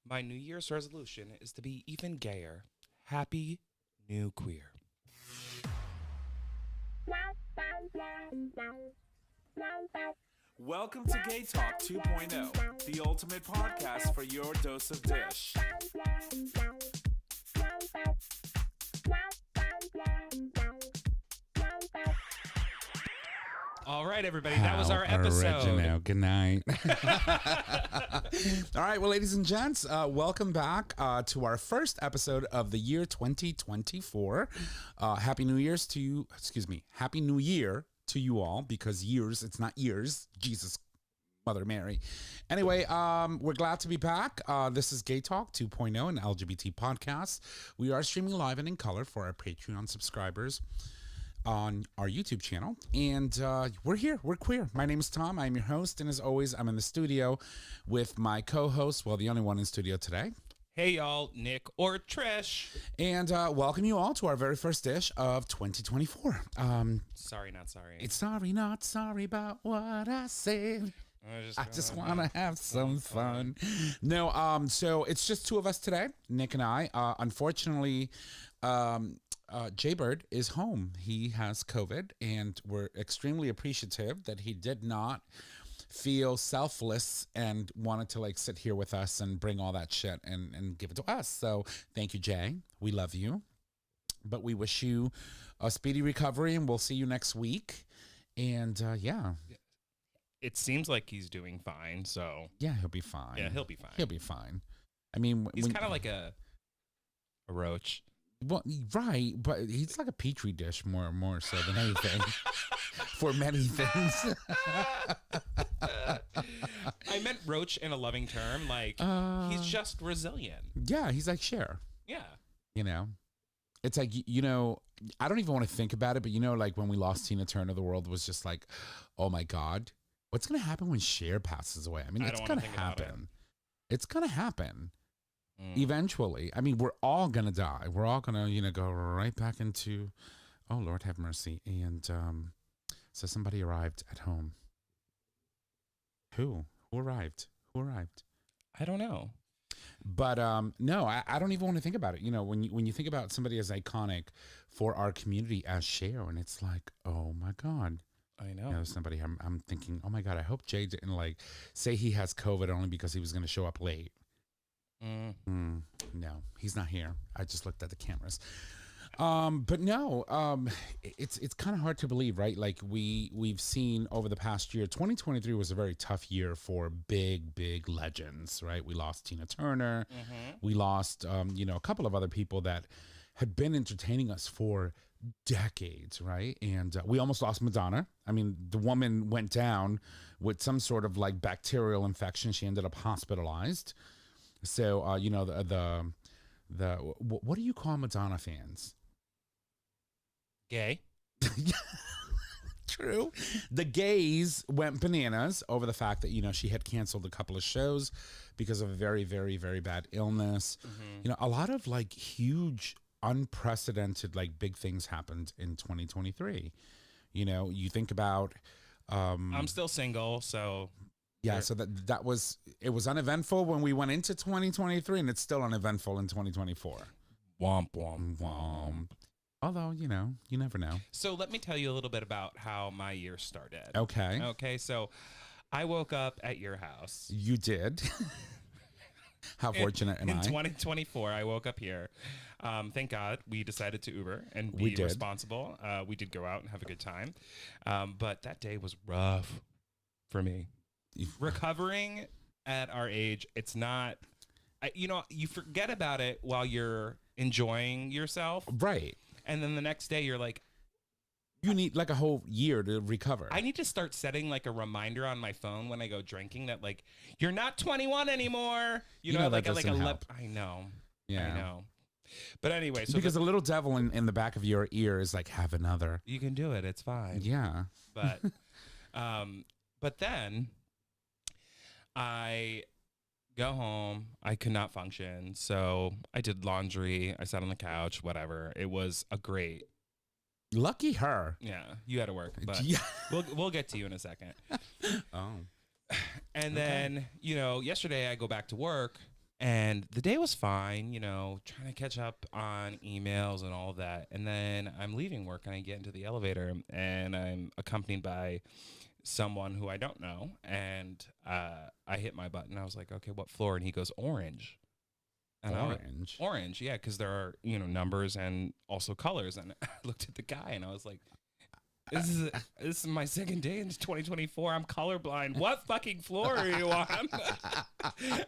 My New Year's resolution is to be even gayer. Happy New Queer. Welcome to GayTalk 2.0, the ultimate podcast for your dose of dish. All right, everybody, that was our episode. Original. Good night. All right, well, ladies and gents, welcome back to our first episode of the year 2024. Happy New Year's to you. Excuse me. Happy New Year to you all, because years, it's not years. Jesus, Mother Mary. Anyway, we're glad to be back. This is GayTalk 2.0, an LGBT podcast. We are streaming live and in color for our Patreon subscribers on our YouTube channel, and we're here. We're queer. My name is Tom. I'm your host, and as always, I'm in the studio with my co-host, well, the only one in studio today. Hey, y'all, Nick or Trish. And welcome you all to our very first dish of 2024. Sorry, not sorry. It's sorry, not sorry about what I said. I just want to have some fun. No, so it's just two of us today, Nick and I. Unfortunately, Jaybird is home. He has COVID, and we're extremely appreciative that he did not feel selfless and wanted to like sit here with us and bring all that shit and give it to us. So thank you, Jay. We love you, but we wish you a speedy recovery, and we'll see you next week. And yeah. It seems like he's doing fine, so. Yeah, he'll be fine. Yeah, he'll be fine. He'll be fine. I mean, he's kind of like a roach. Well, right, but he's like a petri dish more so than anything for many things. I meant roach in a loving term. Like, he's just resilient. Yeah, he's like Cher. Yeah. You know, it's like, you know, I don't even want to think about it, but you know, like when we lost Tina Turner, the world was just like, oh my God, what's going to happen when Cher passes away? I mean, it's going to happen. It's going to happen. Eventually. I mean, we're all going to die. We're all going to, you know, go right back into, oh, Lord have mercy. And so somebody arrived at home. Who? Who arrived? Who arrived? I don't know. But no, I don't even want to think about it. You know, when you think about somebody as iconic for our community as Cher, and it's like, oh my God. I know. You know, somebody I'm thinking, oh my God, I hope Jay didn't like say he has COVID only because he was going to show up late. No, he's not here. I just looked at the cameras. But no, it's kind of hard to believe, right? Like we've seen over the past year, 2023 was a very tough year for big legends, right? We lost Tina Turner. We lost, you know, a couple of other people that had been entertaining us for decades, right? And we almost lost Madonna. I mean, the woman went down with some sort of like bacterial infection. She ended up hospitalized. So, you know, the what do you call Madonna fans? Gay. True. The gays went bananas over the fact that, you know, she had canceled a couple of shows because of a very bad illness. You know, a lot of like huge, unprecedented, like big things happened in 2023. You know, you think about. I'm still single, so. Yeah, so it was uneventful when we went into 2023, and it's still uneventful in 2024. Womp, womp, Womp. Although, you know, you never know. So let me tell you a little bit about how my year started. Okay. Okay, so I woke up at your house. You did. How fortunate am I? In 2024, I woke up here. Thank God we decided to Uber and be responsible. We did go out and have a good time. But that day was rough for me. Recovering at our age, it's not, you know, you forget about it while you're enjoying yourself. Right. And then the next day you're like, you need like a whole year to recover. I need to start setting like a reminder on my phone when I go drinking that like, you're not 21 anymore. You know like a lip. I know. Yeah. I know. But anyway, so because the little devil in the back of your ear is like, have another. You can do it. It's fine. Yeah. But then I go home. I could not function. So I did laundry. I sat on the couch, whatever. It was a great. Lucky her. Yeah, you had to work, but Yeah. we'll get to you in a second. Oh. And then, you know, yesterday I go back to work And the day was fine, trying to catch up on emails and all of that. And then I'm leaving work and I get into the elevator and I'm accompanied by someone who I don't know. And I hit my button. I was like, okay, what floor? And he goes, orange. And orange, yeah, because there are, numbers and also colors. And I looked at the guy and I was like, this is my second day in 2024. I'm colorblind. What fucking floor are you on?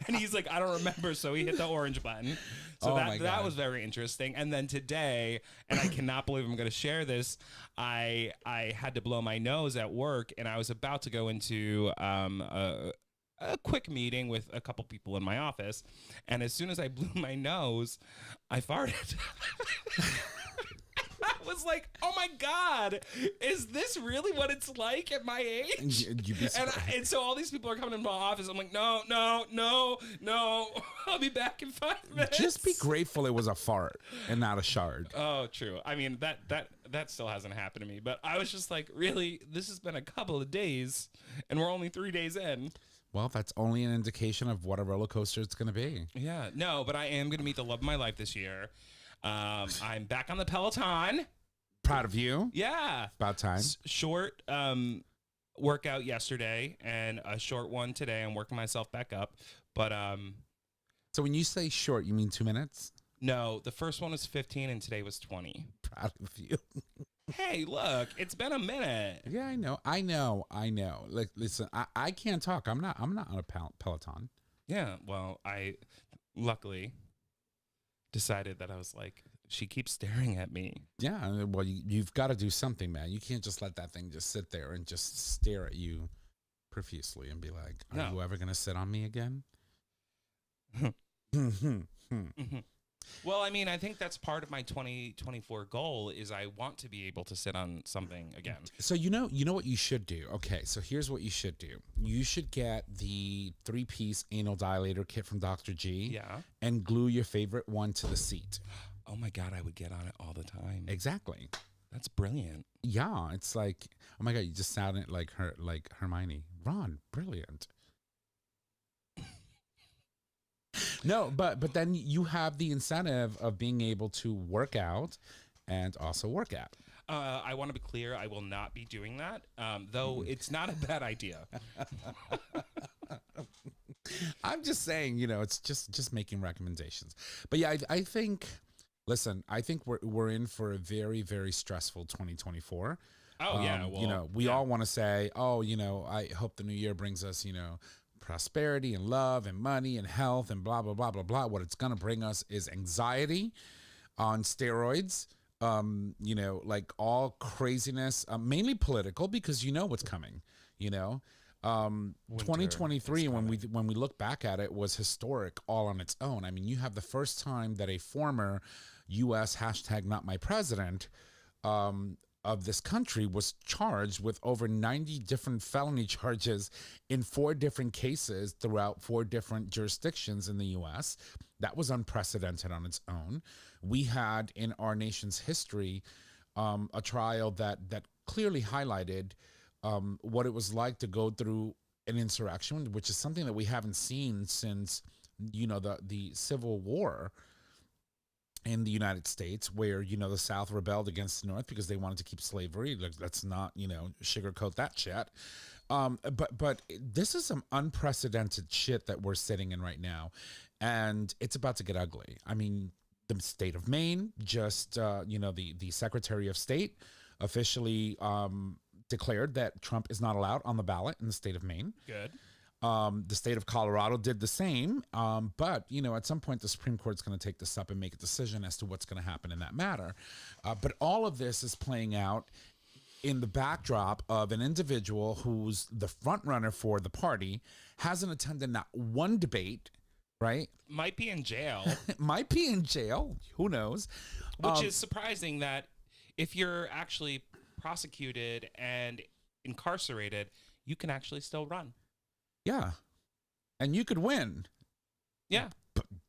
And he's like, I don't remember. So he hit the orange button. So that was very interesting. And then today, and I cannot believe I'm going to share this, I had to blow my nose at work, and I was about to go into a quick meeting with a couple people in my office. And as soon as I blew my nose, I farted. I was like, oh my God, is this really what it's like at my age? And so all these people are coming into my office. I'm like, no. I'll be back in 5 minutes. Just be grateful it was a fart and not a shard. Oh, true. I mean, that still hasn't happened to me. But I was just like, really? This has been a couple of days and we're only 3 days in. Well, that's only an indication of what a roller coaster it's going to be. Yeah. No, but I am going to meet the love of my life this year. I'm back on the Peloton. Proud of you. Yeah. About time. Short workout yesterday and a short one today. I'm working myself back up. But so when you say short, you mean 2 minutes? No, the first one was 15 and today was 20. Proud of you. Hey, look, it's been a minute. Yeah, I know. Like, listen, I can't talk. I'm not on a Peloton. Yeah, well, I luckily decided that I was like, she keeps staring at me. Yeah, well, you've got to do something, man. You can't just let that thing just sit there and just stare at you profusely and be like, are you ever going to sit on me again? Well, I mean, I think that's part of my 2024 goal is I want to be able to sit on something again. So you know what you should do? Okay, so here's what you should do. You should get the 3-piece anal dilator kit from Dr. G. Yeah. And glue your favorite one to the seat. Oh my God, I would get on it all the time. Exactly. That's brilliant. Yeah, it's like, oh my God, you just sounded like Hermione. Ron, brilliant. No, but then you have the incentive of being able to work out and also work out. I want to be clear. I will not be doing that, though it's not a bad idea. I'm just saying, it's just making recommendations. But yeah, I think, listen, I think we're in for a very, very stressful 2024. Oh, yeah. Well, we all want to say, I hope the new year brings us, prosperity and love and money and health and blah, blah, blah, blah, blah. What it's going to bring us is anxiety on steroids, like all craziness, mainly political, because what's coming, 2023, when we look back at it, was historic all on its own. I mean, you have the first time that a former U.S. #NotMyPresident of this country was charged with over 90 different felony charges in 4 different cases throughout 4 different jurisdictions in the U.S. That was unprecedented on its own. We had in our nation's history a trial that clearly highlighted what it was like to go through an insurrection, which is something that we haven't seen since, the Civil War in the United States, where, the South rebelled against the North because they wanted to keep slavery. Let's not, sugarcoat that shit. But this is some unprecedented shit that we're sitting in right now, and it's about to get ugly. I mean, the state of Maine just, the Secretary of State officially declared that Trump is not allowed on the ballot in the state of Maine. Good. The state of Colorado did the same. But, at some point, the Supreme Court's going to take this up and make a decision as to what's going to happen in that matter. But all of this is playing out in the backdrop of an individual who's the front runner for the party, hasn't attended not one debate, right? Might be in jail. Might be in jail. Who knows? Which is surprising that if you're actually prosecuted and incarcerated, you can actually still run. Yeah. And you could win. Yeah.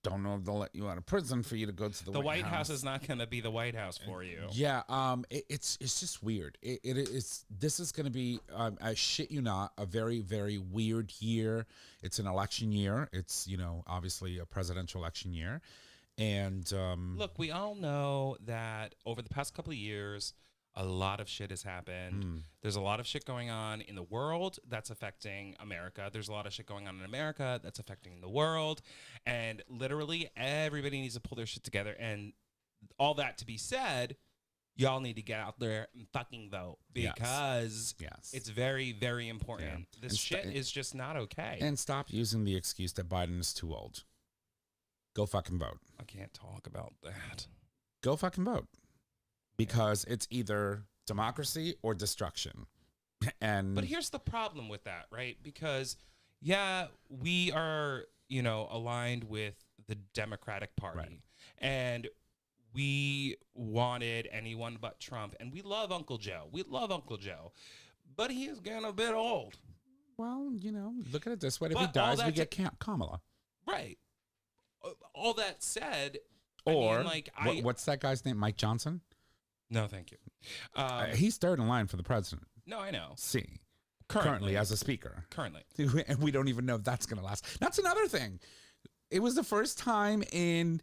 don't know if they'll let you out of prison for you to go to the White House is not going to be the White House for you. Yeah, it's just weird. This is going to be, I shit you not, a very, very weird year. It's an election year. It's, obviously a presidential election year. And look, we all know that over the past couple of years, a lot of shit has happened. There's a lot of shit going on in the world that's affecting America. There's a lot of shit going on in America that's affecting the world. And literally everybody needs to pull their shit together. And all that to be said, y'all need to get out there and fucking vote because it's very, very important. Yeah. This shit is just not okay. And stop using the excuse that Biden is too old. Go fucking vote. I can't talk about that. Go fucking vote. Because it's either democracy or destruction. But here's the problem with that, right? Because, we are, aligned with the Democratic Party. Right. And we wanted anyone but Trump. And we love Uncle Joe. But he is getting a bit old. Well, look at it this way. If he dies, we get Kamala. Right. All that said, what's that guy's name? Mike Johnson? No, thank you. He's third in line for the president. No, I know. Currently as a speaker. And we don't even know if that's going to last. That's another thing. It was the first time in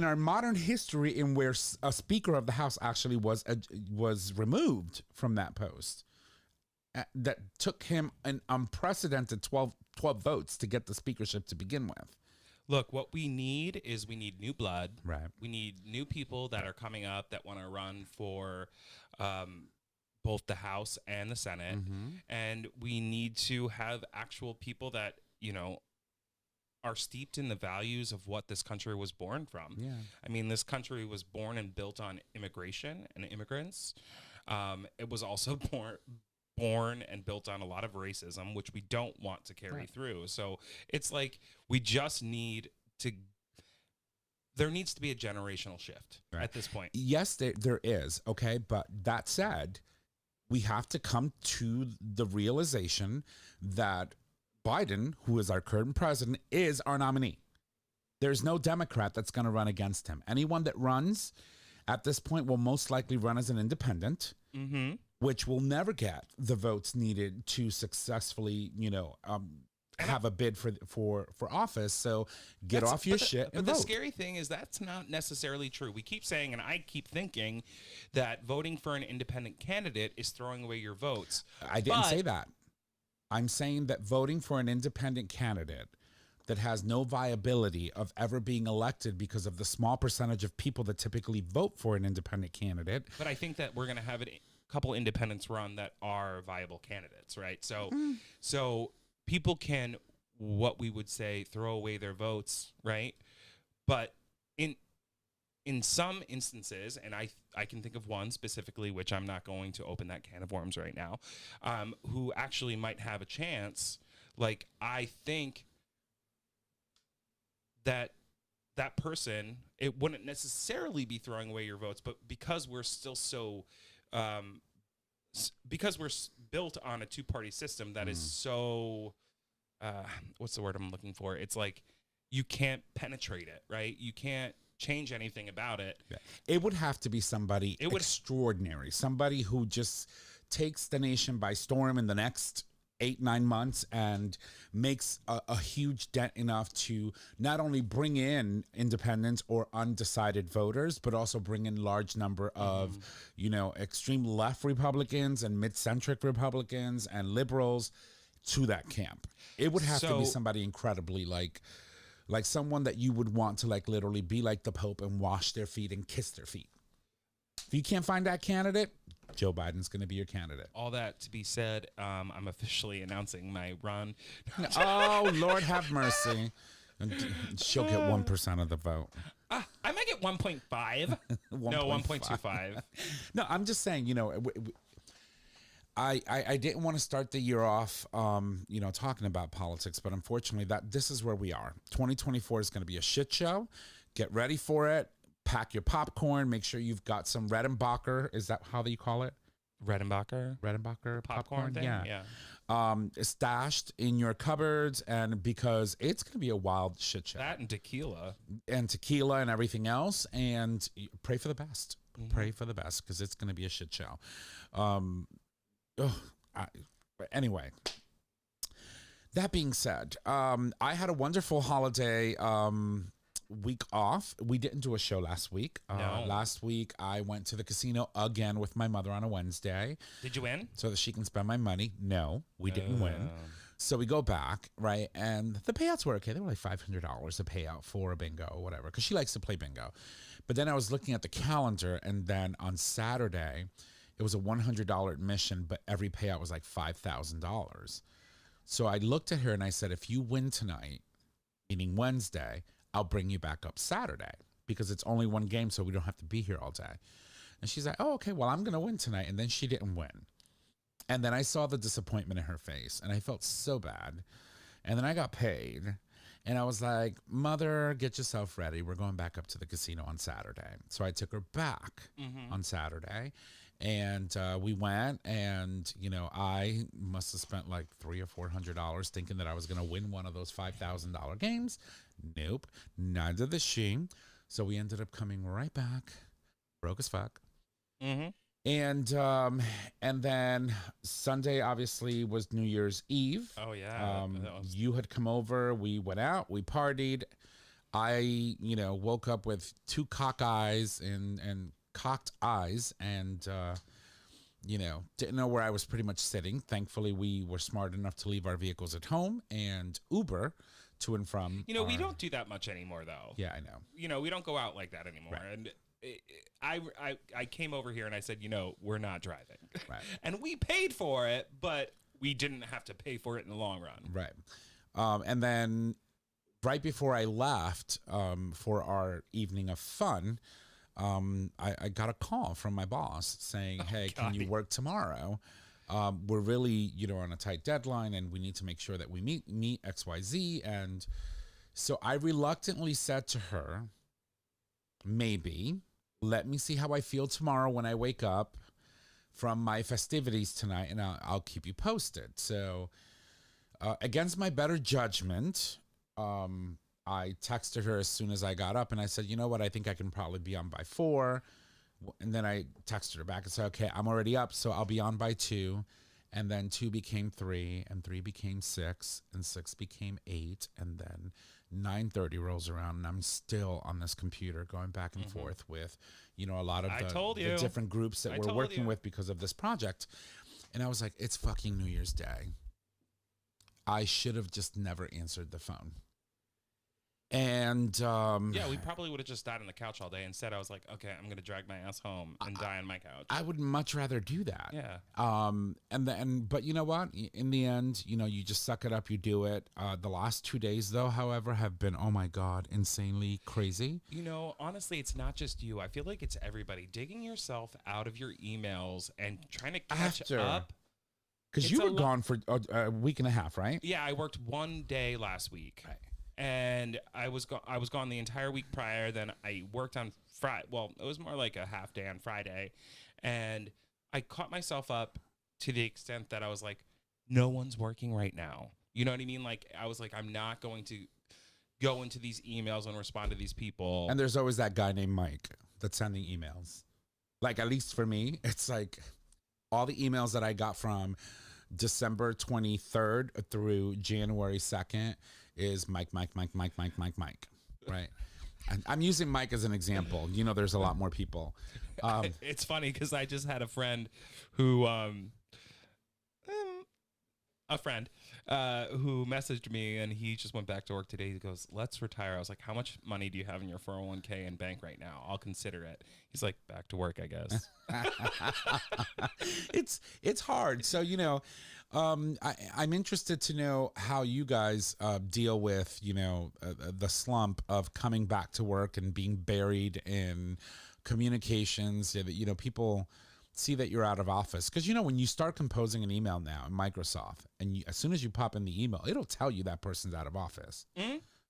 our modern history in where a Speaker of the House actually was removed from that post. That took him an unprecedented 12 votes to get the speakership to begin with. Look, what we need is new blood. Right. We need new people that are coming up that want to run for both the House and the Senate. Mm-hmm. And we need to have actual people that, are steeped in the values of what this country was born from. Yeah. I mean, this country was born and built on immigration and immigrants. It was also born and built on a lot of racism, which we don't want to carry through. So it's like we just need to. There needs to be a generational shift at this point. Yes, there is. Okay, but that said, we have to come to the realization that Biden, who is our current president, is our nominee. There's no Democrat that's going to run against him. Anyone that runs at this point will most likely run as an independent. Mm-hmm. Which will never get the votes needed to successfully, have a bid for office. So get off your shit and vote. The scary thing is that's not necessarily true. We keep saying, and I keep thinking, that voting for an independent candidate is throwing away your votes. I didn't say that. I'm saying that voting for an independent candidate that has no viability of ever being elected because of the small percentage of people that typically vote for an independent candidate. But I think that we're going to have couple independents run that are viable candidates, right? So people can, what we would say, throw away their votes, right? But in some instances, and I can think of one specifically, which I'm not going to open that can of worms right now, who actually might have a chance. Like, I think that person, it wouldn't necessarily be throwing away your votes, but because we're still so because we're built on a two-party system that is so what's the word I'm looking for? It's like you can't penetrate it, right? You can't change anything about it. Yeah. It would have to be somebody extraordinary, somebody who just takes the nation by storm in the next 8-9 months and makes a huge dent enough to not only bring in independents or undecided voters, but also bring in large number of, extreme left Republicans and mid-centric Republicans and liberals to that camp. It would have to be somebody incredibly like someone that you would want to literally be like the Pope and wash their feet and kiss their feet. If you can't find that candidate, Joe Biden's going to be your candidate. All that to be said, I'm officially announcing my run. Oh, Lord have mercy. She'll get 1% of the vote. I might get 1.5. No, 1.25. No, I'm just saying, I didn't want to start the year off, talking about politics, but unfortunately this is where we are. 2024 is going to be a shit show. Get ready for it. Pack your popcorn. Make sure you've got some Redenbacher. Is that how you call it? Redenbacher popcorn thing? Yeah. stashed in your cupboards, and because it's going to be a wild shit show. That and tequila. And everything else, and pray for the best. Pray for the best, because it's going to be a shit show. Anyway, that being said, I had a wonderful holiday week off. We didn't do a show last week. No. Last week, I went to the casino again with my mother on a Wednesday. Did you win? So that she can spend my money. No, we didn't win. So we go back, right? And the payouts were okay. They were like $500 a payout for a bingo or whatever, because she likes to play bingo. But then I was looking at the calendar, and then on Saturday, it was a $100 admission, but every payout was like $5,000. So I looked at her and I said, if you win tonight, meaning Wednesday, I'll bring you back up Saturday, because it's only one game, so we don't have to be here all day. And she's like, oh, okay, well, I'm going to win tonight. And then she didn't win. And then I saw the disappointment in her face, and I felt so bad. And then I got paid, and I was like, Mother, get yourself ready. We're going back up to the casino on Saturday. So I took her back on Saturday, and we went, and, you know, I must have spent like $300 or $400 thinking that I was going to win one of those $5,000 games. Nope, neither did she. So we ended up coming right back, broke as fuck. And then Sunday obviously was New Year's Eve. Oh yeah. You had come over, we went out, we partied. I, you know, woke up with two cocked eyes, and you know, didn't know where I was pretty much sitting. Thankfully, we were smart enough to leave our vehicles at home and Uber to and from. You know, we don't do that much anymore, though. Yeah, I know. You know, we don't go out like that anymore. Right. And I came over here and I said, you know, we're not driving. Right. And we paid for it, but we didn't have to pay for it in the long run. Right. And then right before I left for our evening of fun, I got a call from my boss saying, hey, can you work tomorrow? We're really, you know, on a tight deadline, and we need to make sure that we meet XYZ. And so I reluctantly said to her, maybe, let me see how I feel tomorrow when I wake up from my festivities tonight, and I'll keep you posted. So against my better judgment, I texted her as soon as I got up, and I said, you know what, I think I can probably be on by 4. And then I texted her back and said, okay, I'm already up, so I'll be on by 2. And then 2 became 3, and 3 became 6, and 6 became 8. And then 9:30 rolls around, and I'm still on this computer going back and forth with, you know, a lot of the different groups that we're working with because of this project. And I was like, it's fucking New Year's Day. I should have just never answered the phone. And yeah, we probably would have just died on the couch all day. Instead, I was like, okay, I'm gonna drag my ass home and die on my couch. I would much rather do that. Yeah. But you know what? In the end, you know, you just suck it up. You do it. The last 2 days, though, however, have been, oh my God, insanely crazy. You know, honestly, it's not just you. I feel like it's everybody digging yourself out of your emails and trying to catch up. Because you were gone for a week and a half, right? Yeah, I worked one day last week. Right. And I was gone the entire week prior. Then I worked on Friday. Well, it was more like a half day on Friday. And I caught myself up to the extent that I was like, no one's working right now. You know what I mean? Like, I was like, I'm not going to go into these emails and respond to these people. And there's always that guy named Mike that's sending emails. Like, at least for me, it's like all the emails that I got from December 23rd through January 2nd is Mike, right? And I'm using Mike as an example. You know, there's a lot more people. It's funny because I just had a friend who, who messaged me, and he just went back to work today. He goes, let's retire. I was like, how much money do you have in your 401k and bank right now? I'll consider it. He's like, back to work, I guess. It's hard. So, you know, I'm interested to know how you guys deal with, you know, the slump of coming back to work and being buried in communications. You know, people see that you're out of office. Because, you know, when you start composing an email now in Microsoft, and as soon as you pop in the email, it'll tell you that person's out of office.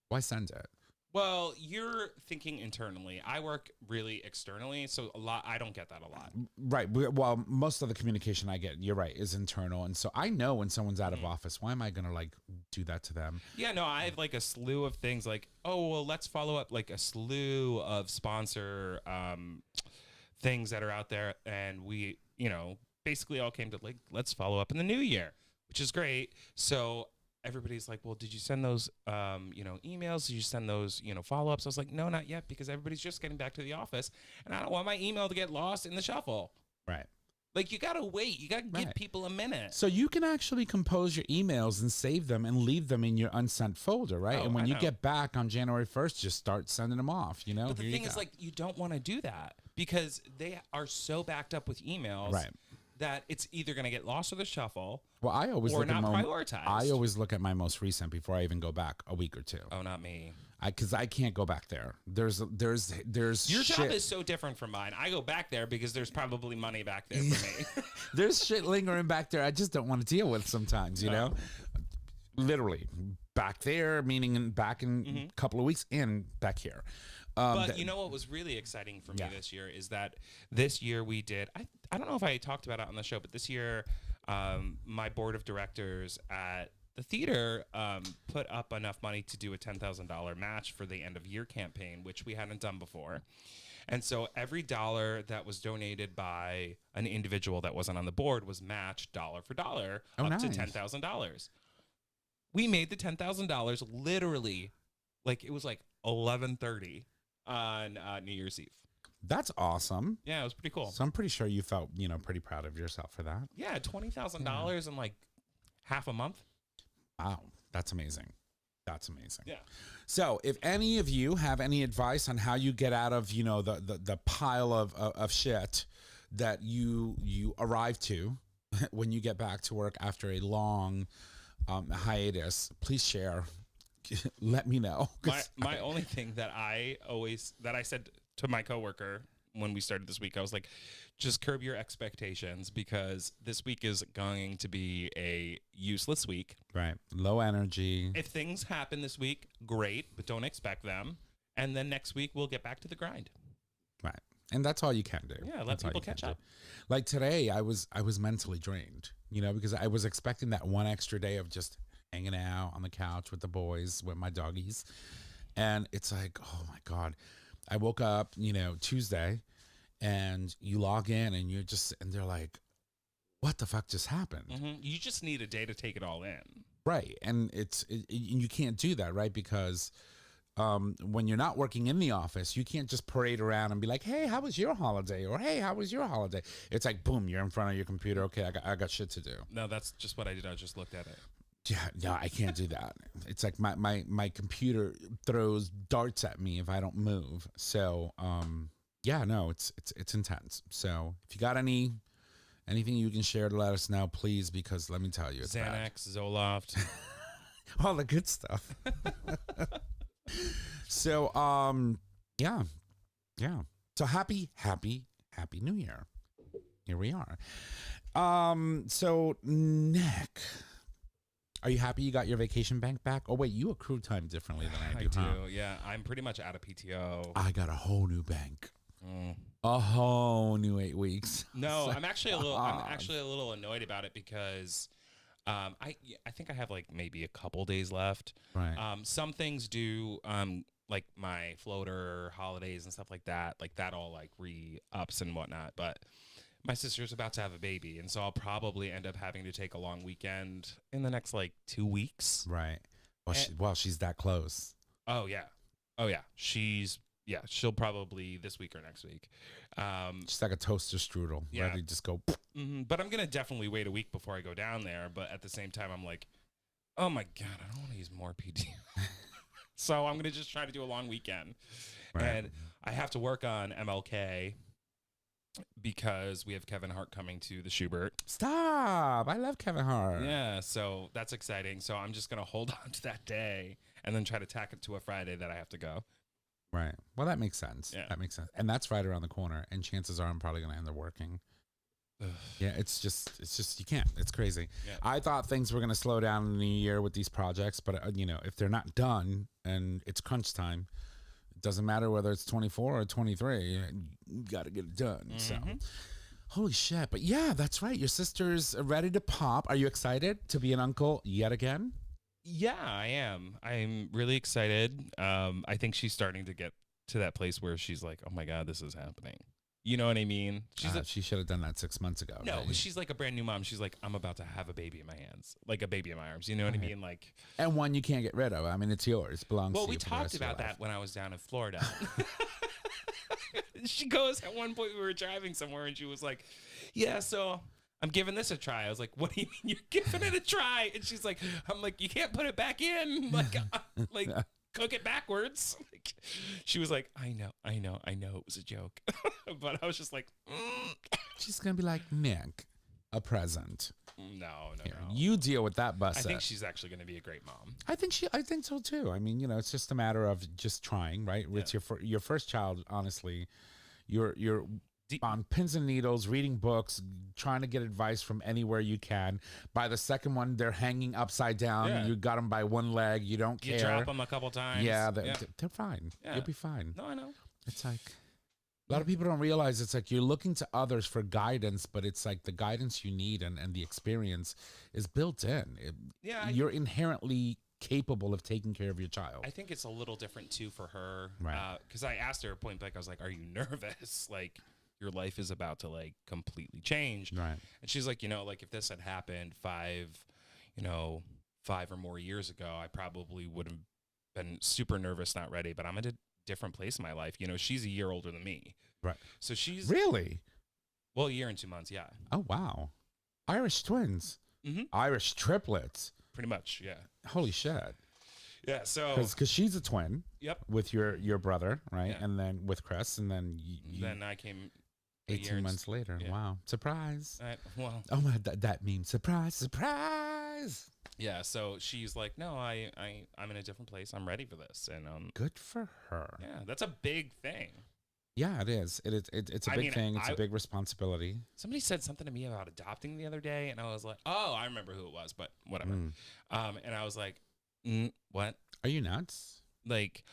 Why send it? Well, you're thinking internally. I work really externally, so I don't get that a lot. Right. Well, most of the communication I get, you're right, is internal. And so I know when someone's out of office, why am I going to like do that to them? Yeah, no, I have like a slew of things like, oh, well, let's follow up, like a slew of sponsor things that are out there. And we, basically all came to like, let's follow up in the new year, which is great. So everybody's like, well, did you send those, emails? Did you send those, follow-ups? I was like, no, not yet, because everybody's just getting back to the office, and I don't want my email to get lost in the shuffle. Right. Like, you got to wait. You got to give people a minute. So you can actually compose your emails and save them and leave them in your unsent folder, right? Oh, and when you get back on January 1st, just start sending them off, But the thing is, like, you don't want to do that because they are so backed up with emails. Right. That it's either going to get lost in the shuffle, well, I always look not at prioritized. I always look at my most recent before I even go back a week or two. Oh, not me. Because I can't go back there. There's Your shit. job is so different from mine. I go back there because there's probably money back there for me. There's shit lingering back there I just don't want to deal with sometimes, you know? Literally. Back there, meaning back in a couple of weeks, and back here. But you know what was really exciting for me this year is that this year we did, I don't know if I talked about it on the show, but this year my board of directors at the theater put up enough money to do a $10,000 match for the end of year campaign, which we hadn't done before. And so every dollar that was donated by an individual that wasn't on the board was matched dollar for dollar up to $10,000. We made the $10,000 literally, like it was like 11:30 on New Year's Eve. That's awesome. Yeah, it was pretty cool. So I'm pretty sure you felt, pretty proud of yourself for that. Yeah, $20,000 in like half a month. Wow, that's amazing. That's amazing. Yeah. So if any of you have any advice on how you get out of, the pile of shit that you arrive to when you get back to work after a long hiatus, please share. Let me know. My only thing that I said to my coworker when we started this week, I was like, just curb your expectations because this week is going to be a useless week. Right. Low energy. If things happen this week, great, but don't expect them. And then next week we'll get back to the grind. Right. And that's all you can do. Yeah, let people catch up. Like today, I was mentally drained, because I was expecting that one extra day of just hanging out on the couch with the boys, with my doggies. And it's like, oh my God. I woke up, Tuesday, and you log in and and they're like, what the fuck just happened? Mm-hmm. You just need a day to take it all in. Right. And you can't do that, right? Because when you're not working in the office, you can't just parade around and be like, hey, how was your holiday? Or, hey, how was your holiday? It's like, boom, you're in front of your computer. Okay, I got shit to do. No, that's just what I did. I just looked at it. Yeah, I can't do that. It's like my computer throws darts at me if I don't move. So, it's intense. So if you got anything you can share to let us know, please, because let me tell you, it's Xanax, bad. Zoloft, all the good stuff. So, yeah. So happy New Year. Here we are. So Nick, are you happy you got your vacation bank back? Oh, wait, you accrue time differently than I do. I do, huh? yeah. I'm pretty much out of PTO. I got a whole new bank. A whole new 8 weeks. No, I'm actually a little annoyed about it because I think I have like maybe a couple days left. Right. Some things do like my floater holidays and stuff like that all like re-ups and whatnot, but my sister's about to have a baby, and so I'll probably end up having to take a long weekend in the next like 2 weeks. Right. Well, she's that close. Oh yeah. She'll probably this week or next week. She's like a toaster strudel. Yeah. Ready to just go. Mm-hmm. But I'm going to definitely wait a week before I go down there. But at the same time, I'm like, oh my God, I don't want to use more PTO. So I'm going to just try to do a long weekend. Right. And I have to work on MLK because we have Kevin Hart coming to the Schubert. Stop. I love Kevin Hart. Yeah, so that's exciting. So I'm just going to hold on to that day and then try to tack it to a Friday that I have to go. Right. Well, that makes sense. Yeah. That makes sense. And that's right around the corner. And chances are I'm probably going to end up working. Yeah, it's just you can't. It's crazy. Yeah. I thought things were going to slow down in the new year with these projects, but if they're not done and it's crunch time, it doesn't matter whether it's 24 or 23. You got to get it done. So, holy shit! But yeah, that's right. Your sister's ready to pop. Are you excited to be an uncle yet again? Yeah, I am. I'm really excited. I think she's starting to get to that place where she's like, "Oh my God, this is happening." You know what I mean? She should have done that 6 months ago. No, right? she's like a brand new mom. She's like, I'm about to have a baby in my hands, like a baby in my arms. You know what I mean? Like, and one you can't get rid of. I mean, it's yours. It belongs to you. Well, we talked about that when I was down in Florida. She goes, at one point we were driving somewhere and she was like, yeah, so I'm giving this a try. I was like, what do you mean you're giving it a try? And she's like, I'm like, you can't put it back in. Like cook it backwards. Like, she was like, I know it was a joke. But I was just like, She's going to be like, Nick, a present. No. You deal with that bus. I think she's actually going to be a great mom. I think so too. I mean, it's just a matter of just trying, right? Yeah. It's your first child, honestly. You're on pins and needles, reading books, trying to get advice from anywhere you can. By the second one, they're hanging upside down. Yeah. You got them by one leg. You don't care. You drop them a couple times. Yeah, they're fine. Yeah. You'll be fine. No, I know. It's like a lot of people don't realize it's like you're looking to others for guidance, but it's like the guidance you need and the experience is built in. You're inherently capable of taking care of your child. I think it's a little different too for her. Right. Because I asked her point blank, I was like, are you nervous? Like, your life is about to like completely change. Right. And she's like, like if this had happened 5 or more years ago, I probably would have been super nervous, not ready, but I'm at a different place in my life. She's a year older than me. Right. So she's really, well, a year and 2 months. Yeah. Oh, wow. Irish twins, Irish triplets. Pretty much. Yeah. Holy shit. Yeah. So, because she's a twin. Yep. With your brother. Right. Yeah. And then with Chris, and then then I came 18 months later. Yeah. Wow. Surprise. Well. Oh my, that means surprise. Yeah. So she's like, no, I'm in a different place. I'm ready for this. And good for her. Yeah. That's a big thing. Yeah, it is. It's a big thing. It's a big responsibility. Somebody said something to me about adopting the other day, and I was like, oh, I remember who it was, but whatever. And I was like, what? Are you nuts? Like,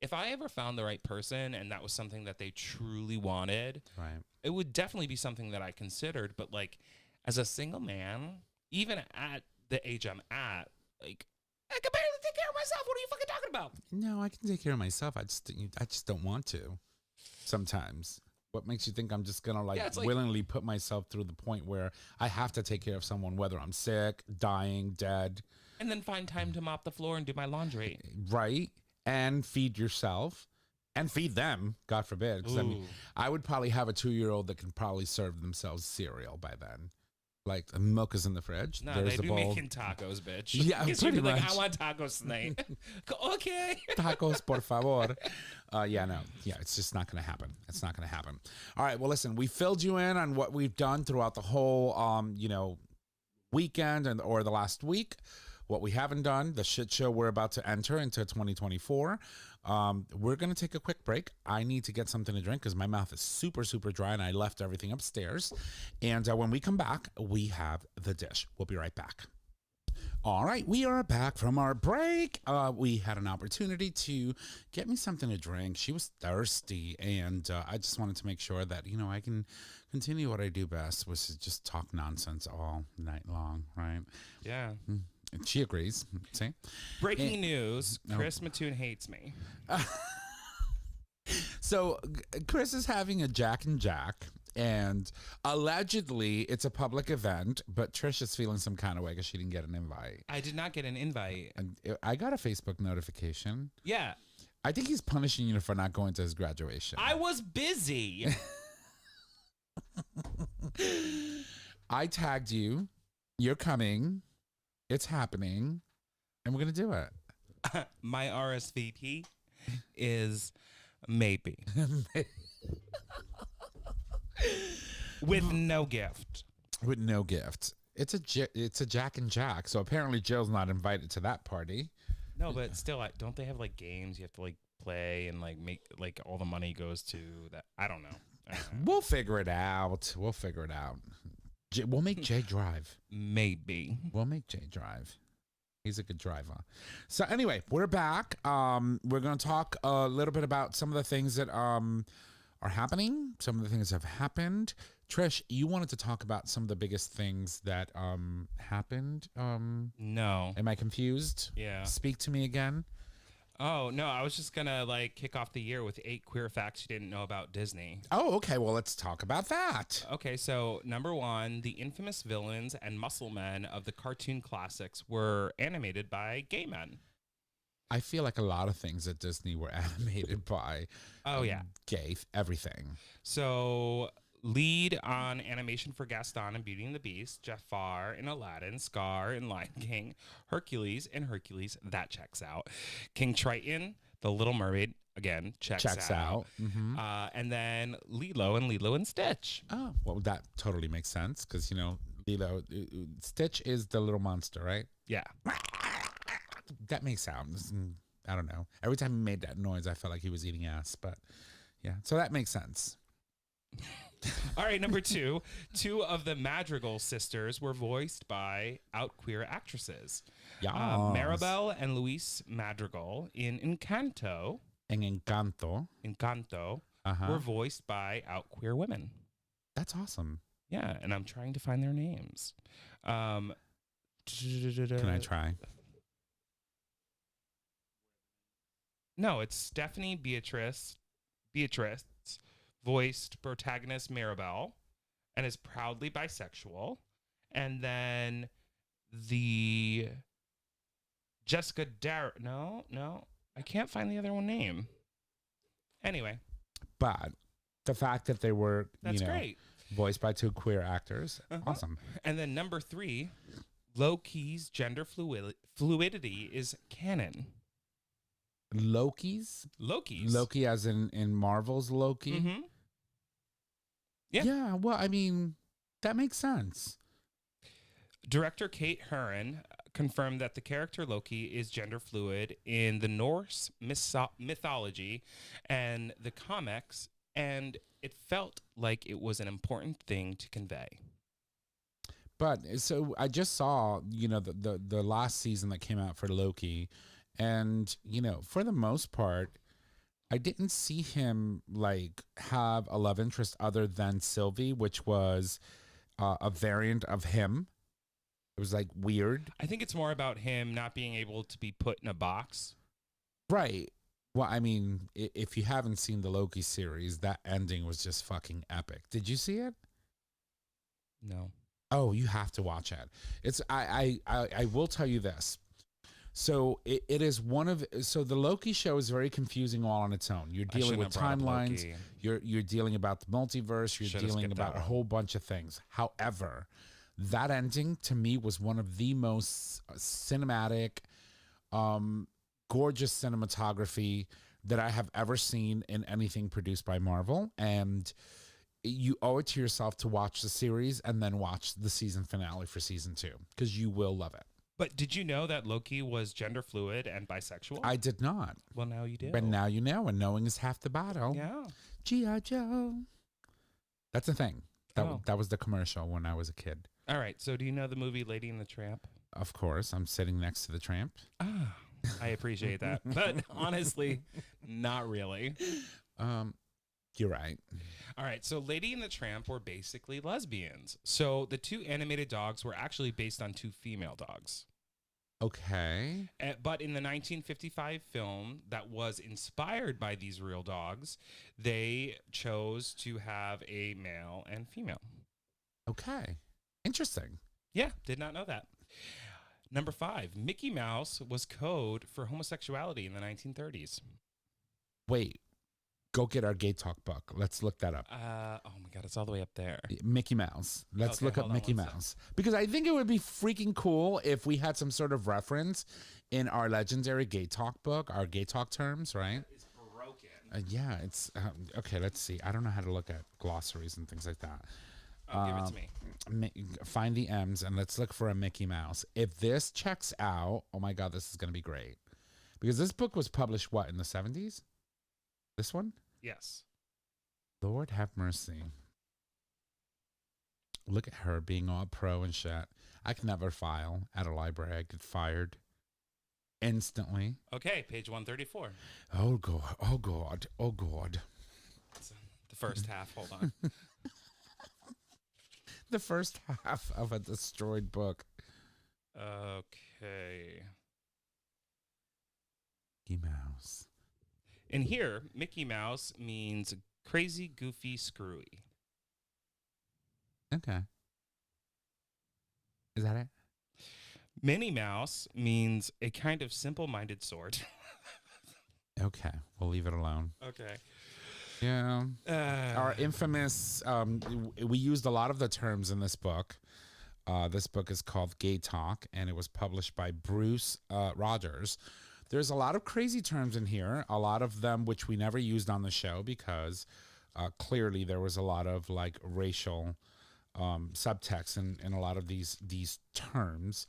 if I ever found the right person and that was something that they truly wanted, right, it would definitely be something that I considered. But like, as a single man, even at the age I'm at, like, I can barely take care of myself. What are you fucking talking about? No, I can take care of myself. I just don't want to. Sometimes. What makes you think I'm just gonna willingly put myself through the point where I have to take care of someone, whether I'm sick, dying, dead, and then find time to mop the floor and do my laundry, right? And feed yourself and feed them, God forbid. Because I would probably have a 2-year-old that can probably serve themselves cereal by then. Like, the milk is in the fridge. No, there's they'd the be bowl. Making tacos, bitch. Yeah, pretty much. Like, I want tacos tonight. Okay. Tacos, por favor. It's just not going to happen. It's not going to happen. All right, well, listen, we filled you in on what we've done throughout the whole, weekend or the last week. What we haven't done, the shit show we're about to enter into 2024. We're going to take a quick break. I need to get something to drink because my mouth is super, super dry and I left everything upstairs. And when we come back, we have the dish. We'll be right back. All right, we are back from our break. We had an opportunity to get me something to drink. She was thirsty, and I just wanted to make sure that, I can continue what I do best, which is just talk nonsense all night long, right? Yeah. And she agrees. See? Breaking news, Chris Mattoon hates me. So Chris is having a Jack and Jack, and allegedly it's a public event, but Trish is feeling some kind of way because she didn't get an invite. I did not get an invite. And I got a Facebook notification. Yeah. I think he's punishing you for not going to his graduation. I was busy. I tagged you. You're coming. It's happening. And we're going to do it. My RSVP is maybe. With no gift. With no gift. It's a Jack and Jack. So apparently Jill's not invited to that party. No, but still, don't they have like games you have to like play and like make like all the money goes to that? I don't know. We'll figure it out. We'll figure it out. We'll make Jay drive. Maybe. We'll make Jay drive. He's a good driver. So anyway, we're back. We're going to talk a little bit about some of the things that are happening. Some of the things that have happened. Trish, you wanted to talk about some of the biggest things that happened. No. Am I confused? Yeah. Speak to me again. Oh, no, I was just going to like kick off the year with 8 queer facts you didn't know about Disney. Oh, okay. Well, let's talk about that. Okay, so number 1, the infamous villains and muscle men of the cartoon classics were animated by gay men. I feel like a lot of things at Disney were animated by gay, everything. So lead on animation for Gaston in Beauty and the Beast, Jafar in Aladdin, Scar in Lion King, Hercules in Hercules, that checks out. King Triton, The Little Mermaid, again, checks out. Mm-hmm. And then Lilo and Stitch. Oh, well, that totally makes sense because, Lilo, Stitch is the little monster, right? Yeah. That makes sounds. I don't know. Every time he made that noise, I felt like he was eating ass, but yeah. So that makes sense. All right, number 2. 2 of the Madrigal sisters were voiced by out queer actresses. Yeah. Maribel and Luis Madrigal in Encanto. Encanto Were voiced by out queer women. That's awesome. Yeah, and I'm trying to find their names. Can I try? No, it's Stephanie Beatrice voiced protagonist Maribel and is proudly bisexual. And then the Jessica no, I can't find the other one name. Anyway. But the fact that they were, great. Voiced by 2 queer actors, awesome. And then number 3, Loki's gender fluidity is canon. Loki as in Marvel's Loki. Mm-hmm. Yeah, well, I mean, that makes sense. Director Kate Herron confirmed that the character Loki is gender fluid in the Norse mythology and the comics, and it felt like it was an important thing to convey. But so I just saw, the last season that came out for Loki, and, for the most part, I didn't see him like have a love interest other than Sylvie, which was a variant of him. It was like weird. I think it's more about him not being able to be put in a box. Right. Well, I mean, if you haven't seen the Loki series, that ending was just fucking epic. Did you see it? No. Oh, you have to watch it. It's I will tell you this. So it is the Loki show is very confusing all on its own. You're dealing with timelines. You're dealing about the multiverse. You're dealing about a whole bunch of things. However, that ending to me was one of the most cinematic, gorgeous cinematography that I have ever seen in anything produced by Marvel. And you owe it to yourself to watch the series and then watch the season finale for season 2 because you will love it. But did you know that Loki was gender fluid and bisexual? I did not. Well, now you do. But now you know, and knowing is half the battle. Yeah. G.I. Joe. That's the thing. That was the commercial when I was a kid. All right. So do you know the movie Lady and the Tramp? Of course. I'm sitting next to the tramp. Ah, I appreciate that. But honestly, not really. You're right. All right. So Lady and the Tramp were basically lesbians. So the 2 animated dogs were actually based on 2 female dogs. Okay. But in the 1955 film that was inspired by these real dogs, they chose to have a male and female. Okay. Interesting. Yeah, did not know that. Number 5, Mickey Mouse was code for homosexuality in the 1930s. Wait. Go get our GayTalk book. Let's look that up. Oh my God, it's all the way up there. Mickey Mouse. Let's look up Mickey Mouse. Because I think it would be freaking cool if we had some sort of reference in our legendary GayTalk book, our GayTalk terms, right? It's broken. Yeah, it's... okay, let's see. I don't know how to look at glossaries and things like that. Give it to me. Find the M's and let's look for a Mickey Mouse. If this checks out, oh my God, this is going to be great. Because this book was published, what, in the 70s? This one? Yes. Lord have mercy. Look at her being all pro and shit. I can never file at a library. I get fired instantly. Okay, page 134. Oh God. Oh God. Oh God. The first half. Hold on. The first half of a destroyed book. Okay. Mickey Mouse. In here, Mickey Mouse means crazy, goofy, screwy. Okay. Is that it? Minnie Mouse means a kind of simple-minded sort. Okay. We'll leave it alone. Okay. Yeah. Our infamous, we used a lot of the terms in this book. This book is called GayTalk, and it was published by Bruce Rogers. There's a lot of crazy terms in here, a lot of them which we never used on the show because clearly there was a lot of like racial subtext in a lot of these terms.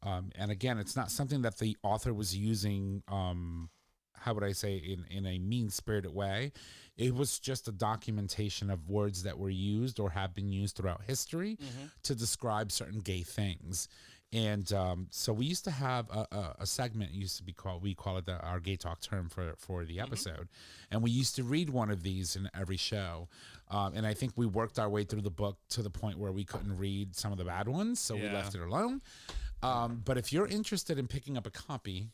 And again, it's not something that the author was using, how would I say, in a mean-spirited way. It was just a documentation of words that were used or have been used throughout history to describe certain gay things. And so we used to have a segment, it used to be called, we call it our Gay Talk term for the episode. And we used to read one of these in every show. And I think we worked our way through the book to the point where we couldn't read some of the bad ones, so we left it alone. But if you're interested in picking up a copy,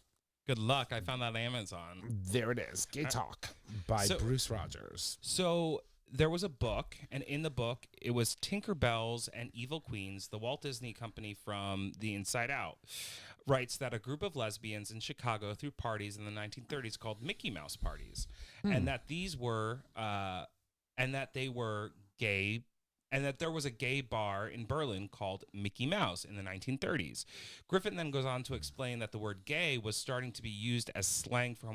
good luck. I found that on Amazon. there it is, Gay Talk by Bruce Rogers. So there was a book, and in the book, it was Tinkerbells and Evil Queens, the Walt Disney Company from The Inside Out, writes that a group of lesbians in Chicago threw parties in the 1930s called Mickey Mouse parties, and that these were, and that they were gay, and that there was a gay bar in Berlin called Mickey Mouse in the 1930s. Griffin then goes on to explain that the word gay was starting to be used as slang for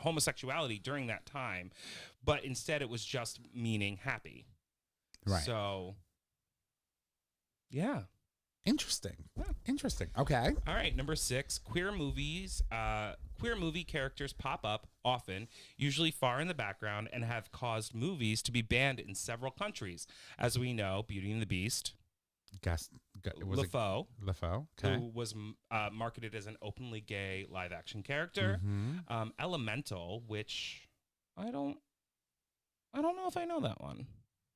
homosexuality during that time, but instead it was just meaning happy. Right. So, yeah. Interesting. Interesting. Okay. All right, number 6, queer movies. Queer movie characters pop up often, usually far in the background, and have caused movies to be banned in several countries. As we know, Beauty and the Beast, LeFou, okay, who was marketed as an openly gay live-action character. Elemental, which I don't know if I know that one.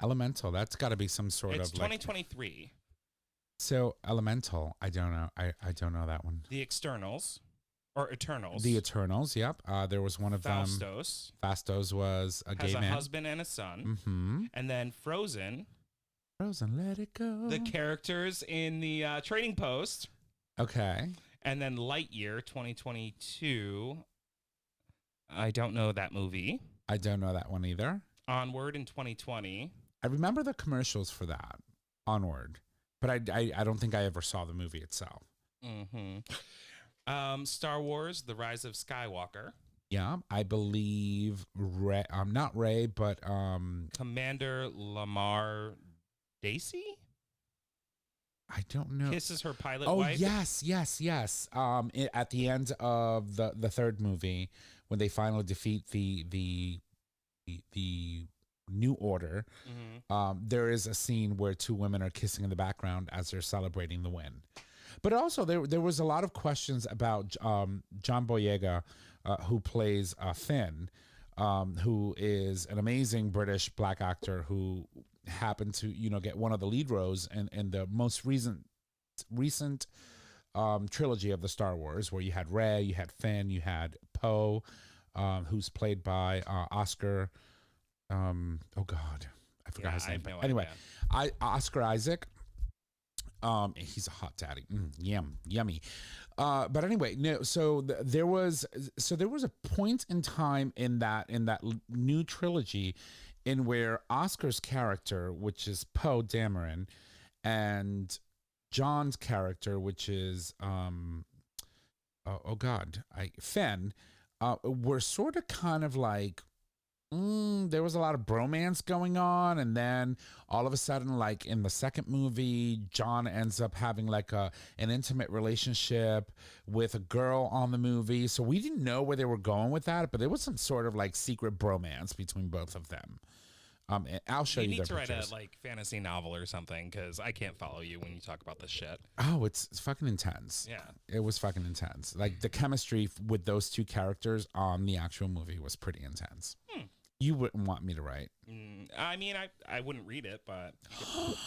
Elemental, that's got to be some sort It's of 2023. So Elemental, I don't know. I don't know that one. The Externals. Or Eternals. The Eternals, yep. There was one of Faustos. them. Faustos was a gay man. Has a husband and a son. And then Frozen. Frozen, let it go. The characters in the Trading Post. Okay. And then Lightyear 2022. I don't know that movie. I don't know that one either. Onward in 2020. I remember the commercials for that. Onward. But I don't think I ever saw the movie itself. Star Wars, The Rise of Skywalker. Yeah, I believe Rey, not Rey, but Commander Lamar Dacey? I don't know. Kisses her pilot wife. Yes. At the end of the third movie, when they finally defeat the New Order, there is a scene where two women are kissing in the background as they're celebrating the win. But also, there was a lot of questions about John Boyega, who plays Finn, who is an amazing British black actor who happened to get one of the lead roles in the most recent trilogy of the Star Wars, where you had Rey, you had Finn, you had Poe, who's played by Oscar. Oh God, I forgot his name. No anyway, Oscar Isaac. He's a hot daddy. Yummy. But anyway, no. So there was a point in time in that new trilogy, in where Oscar's character, which is Poe Dameron, and John's character, which is Finn, were sort of kind of like. There was a lot of bromance going on, and then all of a sudden, like in the second movie, John ends up having like an intimate relationship with a girl on the movie. So we didn't know where they were going with that, but there was some sort of like secret bromance between both of them. I'll show you need the to write pictures. a like fantasy novel or something because I can't follow you when you talk about this shit. Oh, it's fucking intense. Yeah. It was fucking intense. Like the chemistry with those two characters on the actual movie was pretty intense. You wouldn't want me to write. I mean, I wouldn't read it, but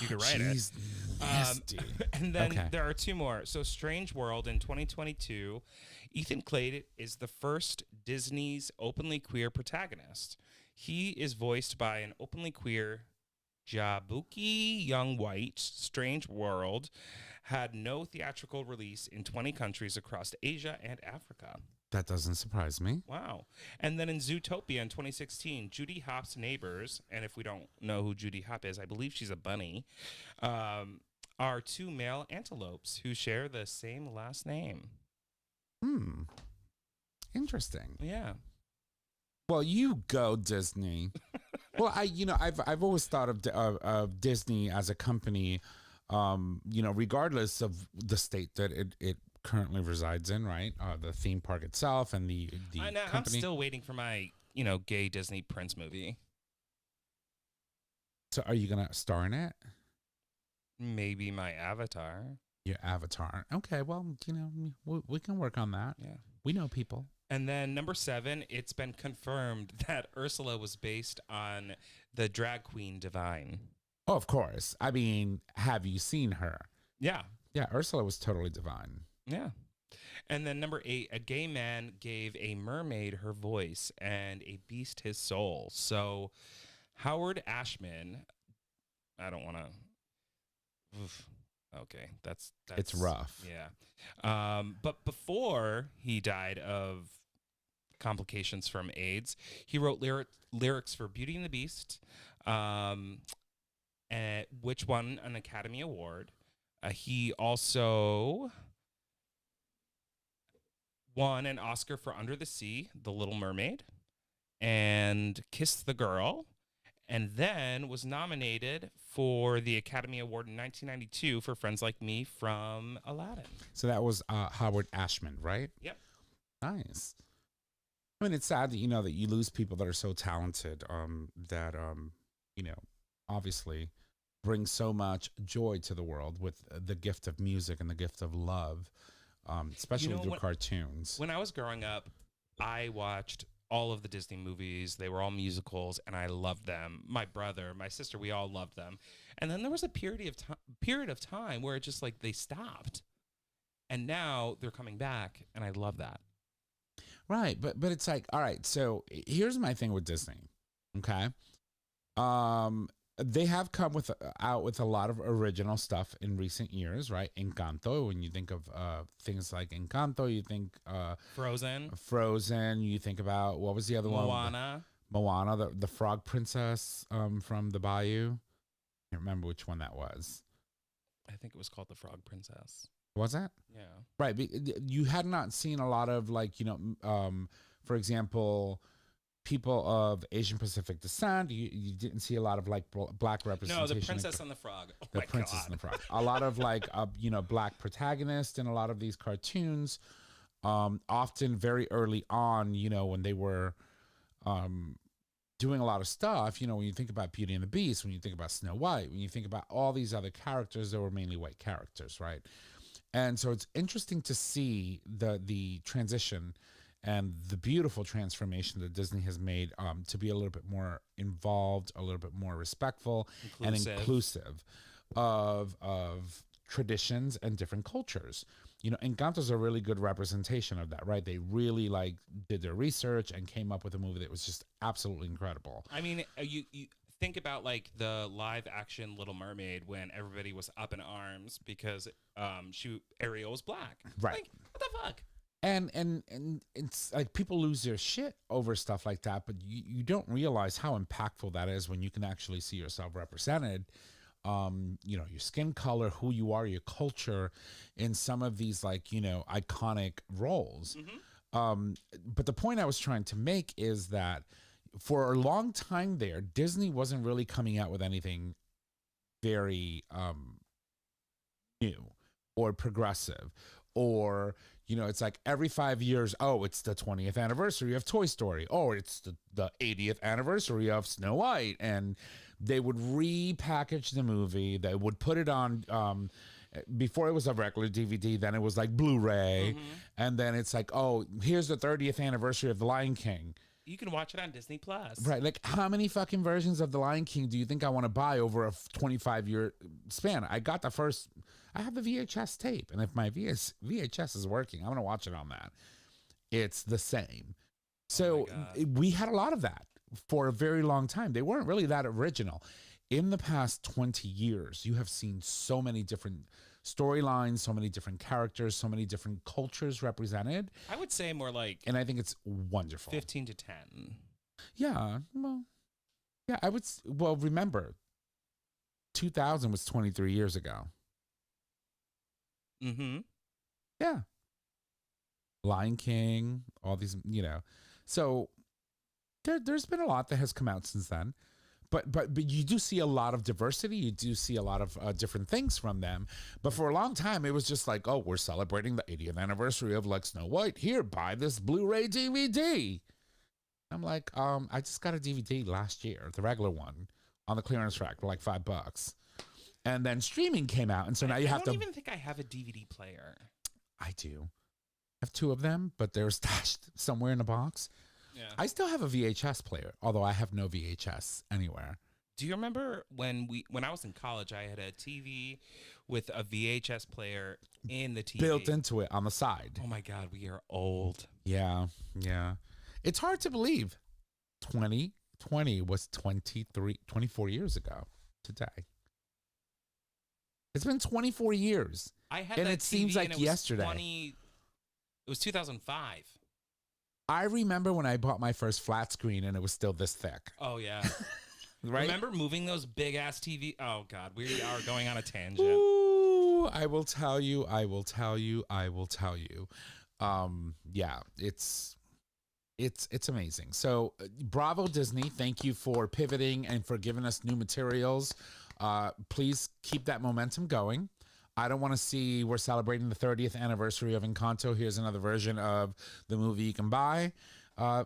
you could write Jeez, it. nasty. And then there are two more. So Strange World in 2022, Ethan Clade is the first Disney's openly queer protagonist. He is voiced by an openly queer Jabuki young white. Strange World had no theatrical release in 20 countries across Asia and Africa. That doesn't surprise me. Wow. And then in Zootopia in 2016, Judy Hopps' neighbors, and if we don't know who Judy Hopps is, I believe she's a bunny, are two male antelopes who share the same last name. Interesting. Yeah. Well, you go, Disney. Well, I've always thought of Disney as a company, regardless of the state that it currently resides in, right? The theme park itself and the company. I'm still waiting for my, gay Disney Prince movie. So are you going to star in it? Maybe my avatar. Your avatar. Okay, well, we can work on that. Yeah. We know people. And then number 7, it's been confirmed that Ursula was based on the drag queen Divine. Oh, of course. I mean, have you seen her? Yeah. Yeah, Ursula was totally divine. Yeah. And then number 8, a gay man gave a mermaid her voice and a beast his soul. So Howard Ashman, I don't want to. Okay, that's it's rough. Yeah. But before he died of complications from AIDS, he wrote lyrics for Beauty and the Beast, which won an Academy Award. He also won an Oscar for Under the Sea, The Little Mermaid, and Kiss the Girl, and then was nominated for the Academy Award in 1992 for Friends Like Me from Aladdin. So that was Howard Ashman, right? Yep. Nice. I mean, it's sad that that you lose people that are so talented, that obviously bring so much joy to the world with the gift of music and the gift of love, especially with your cartoons. When I was growing up, I watched all of the Disney movies. They were all musicals, and I loved them. My brother, my sister, we all loved them. And then there was a period of time where it just like they stopped, and now they're coming back, and I love that. Right, but it's like, all right. So here's my thing with Disney. Okay, they have come out with a lot of original stuff in recent years, right? Encanto. When you think of things like Encanto, you think Frozen. You think about, what was the other one? Moana, the frog princess from the Bayou. I can't remember which one that was. I think it was called the Frog Princess. Was that? Yeah. Right. You had not seen a lot of for example, people of Asian Pacific descent. You didn't see a lot of black representation. No, the Princess and the Frog. Oh the Princess and the Frog. A lot of black protagonists in a lot of these cartoons. Often very early on, when they were doing a lot of stuff. When you think about Beauty and the Beast, when you think about Snow White, when you think about all these other characters, they were mainly white characters, right? And so it's interesting to see the transition and the beautiful transformation that Disney has made to be a little bit more involved, a little bit more respectful and inclusive of traditions and different cultures. Encanto's a really good representation of that, right? They really did their research and came up with a movie that was just absolutely incredible. I mean, you think about the live action Little Mermaid when everybody was up in arms because Ariel was black. Right. What the fuck? And it's like people lose their shit over stuff like that, but you don't realize how impactful that is when you can actually see yourself represented. Your skin color, who you are, your culture in some of these iconic roles. Mm-hmm. But the point I was trying to make is that for a long time there, Disney wasn't really coming out with anything very new or progressive or You know, it's like every 5 years, oh, it's the 20th anniversary of Toy Story. Oh, it's the 80th anniversary of Snow White. And they would repackage the movie. They would put it on, before it was a regular DVD, then it was like Blu-ray. And then it's like, oh, here's the 30th anniversary of The Lion King. You can watch it on Disney Plus. Right. Like, how many fucking versions of The Lion King do you think I want to buy over a 25-year span? I have the VHS tape. And if my VHS is working, I'm going to watch it on that. It's the same. So we had a lot of that for a very long time. They weren't really that original. In the past 20 years, you have seen so many different storylines, so many different characters, so many different cultures represented. I would say more like, and I think it's wonderful. 15 to 10. Yeah. Well, yeah, remember, 2000 was 23 years ago. Yeah. Lion King, all these, you know. So there's been a lot that has come out since then. But you do see a lot of diversity. You do see a lot of different things from them. But for a long time, it was just like, oh, we're celebrating the 80th anniversary of like Snow White. Here, buy this Blu-ray DVD. I'm like, I just got a DVD last year, the regular one, on the clearance rack for like $5. And then streaming came out, and so now you have to. I don't even think I have a DVD player. I do. I have 2 of them, but they're stashed somewhere in a box. Yeah. I still have a VHS player, although I have no VHS anywhere. Do you remember when I was in college, I had a TV with a VHS player in the TV built into it on the side? Oh my God, we are old. Yeah. It's hard to believe. 2020 was 24 years ago today. It's been 24 years. I had and that it TV seems like yesterday. It was 2005. I remember when I bought my first flat screen and it was still this thick. Oh, yeah. Right? Remember moving those big ass TV? Oh, God. We are going on a tangent. Ooh, I will tell you. Yeah, it's amazing. So bravo, Disney. Thank you for pivoting and for giving us new materials. Please keep that momentum going. I don't want to see we're celebrating the 30th anniversary of Encanto. Here's another version of the movie you can buy.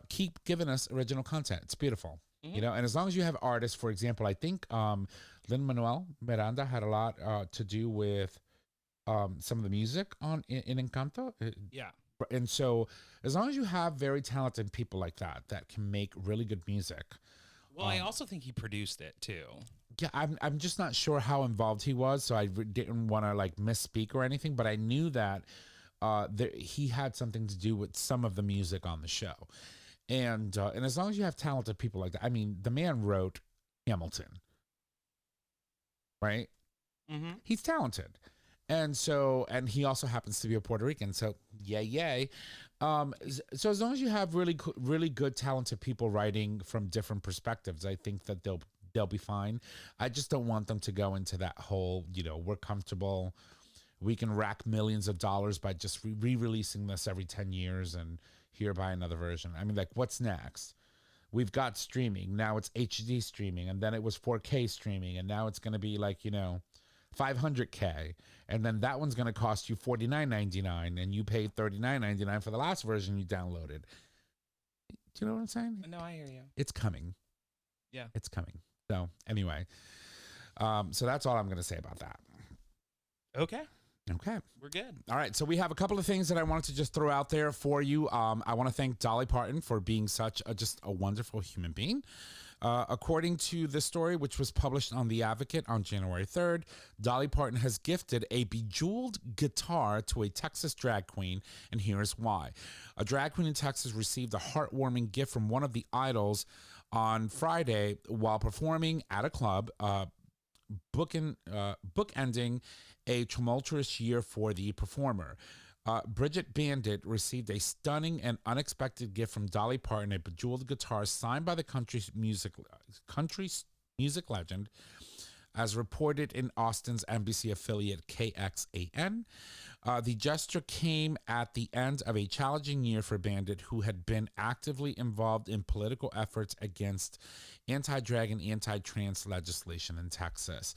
Keep giving us original content. It's beautiful. You know, and as long as you have artists, for example, I think Lin-Manuel Miranda had a lot to do with some of the music in Encanto. Yeah. And so as long as you have very talented people like that can make really good music. Well, I also think he produced it too. Yeah, I'm just not sure how involved he was, so I didn't want to like misspeak or anything, but I knew that he had something to do with some of the music on the show. And as long as you have talented people like that, I mean, the man wrote Hamilton, right? He's talented. And he also happens to be a Puerto Rican, so yay. So as long as you have really good, talented people writing from different perspectives, I think that they'll be fine. I just don't want them to go into that whole, you know, we're comfortable, we can rack millions of dollars by just re-releasing this every 10 years and here buy another version. I mean, like, what's next? We've got streaming. Now it's HD streaming, and then it was 4K streaming, and now it's going to be like, you know, 500K, and then that one's going to cost you $49.99, and you paid $39.99 for the last version you downloaded. Do you know what I'm saying? No, I hear you. It's coming. Yeah. It's coming. So anyway, so that's all I'm going to say about that. Okay. We're good. All right. So we have a couple of things that I wanted to just throw out there for you. I want to thank Dolly Parton for being such just a wonderful human being. According to this story, which was published on The Advocate on January 3rd, Dolly Parton has gifted a bejeweled guitar to a Texas drag queen, and here is why. A drag queen in Texas received a heartwarming gift from one of the idols on Friday while performing at a club, bookending a tumultuous year for the performer. Bridget Bandit received a stunning and unexpected gift from Dolly Parton, a bejeweled guitar signed by the country music legend, as reported in Austin's NBC affiliate KXAN. The gesture came at the end of a challenging year for Bandit, who had been actively involved in political efforts against anti-drag and anti-trans legislation in Texas.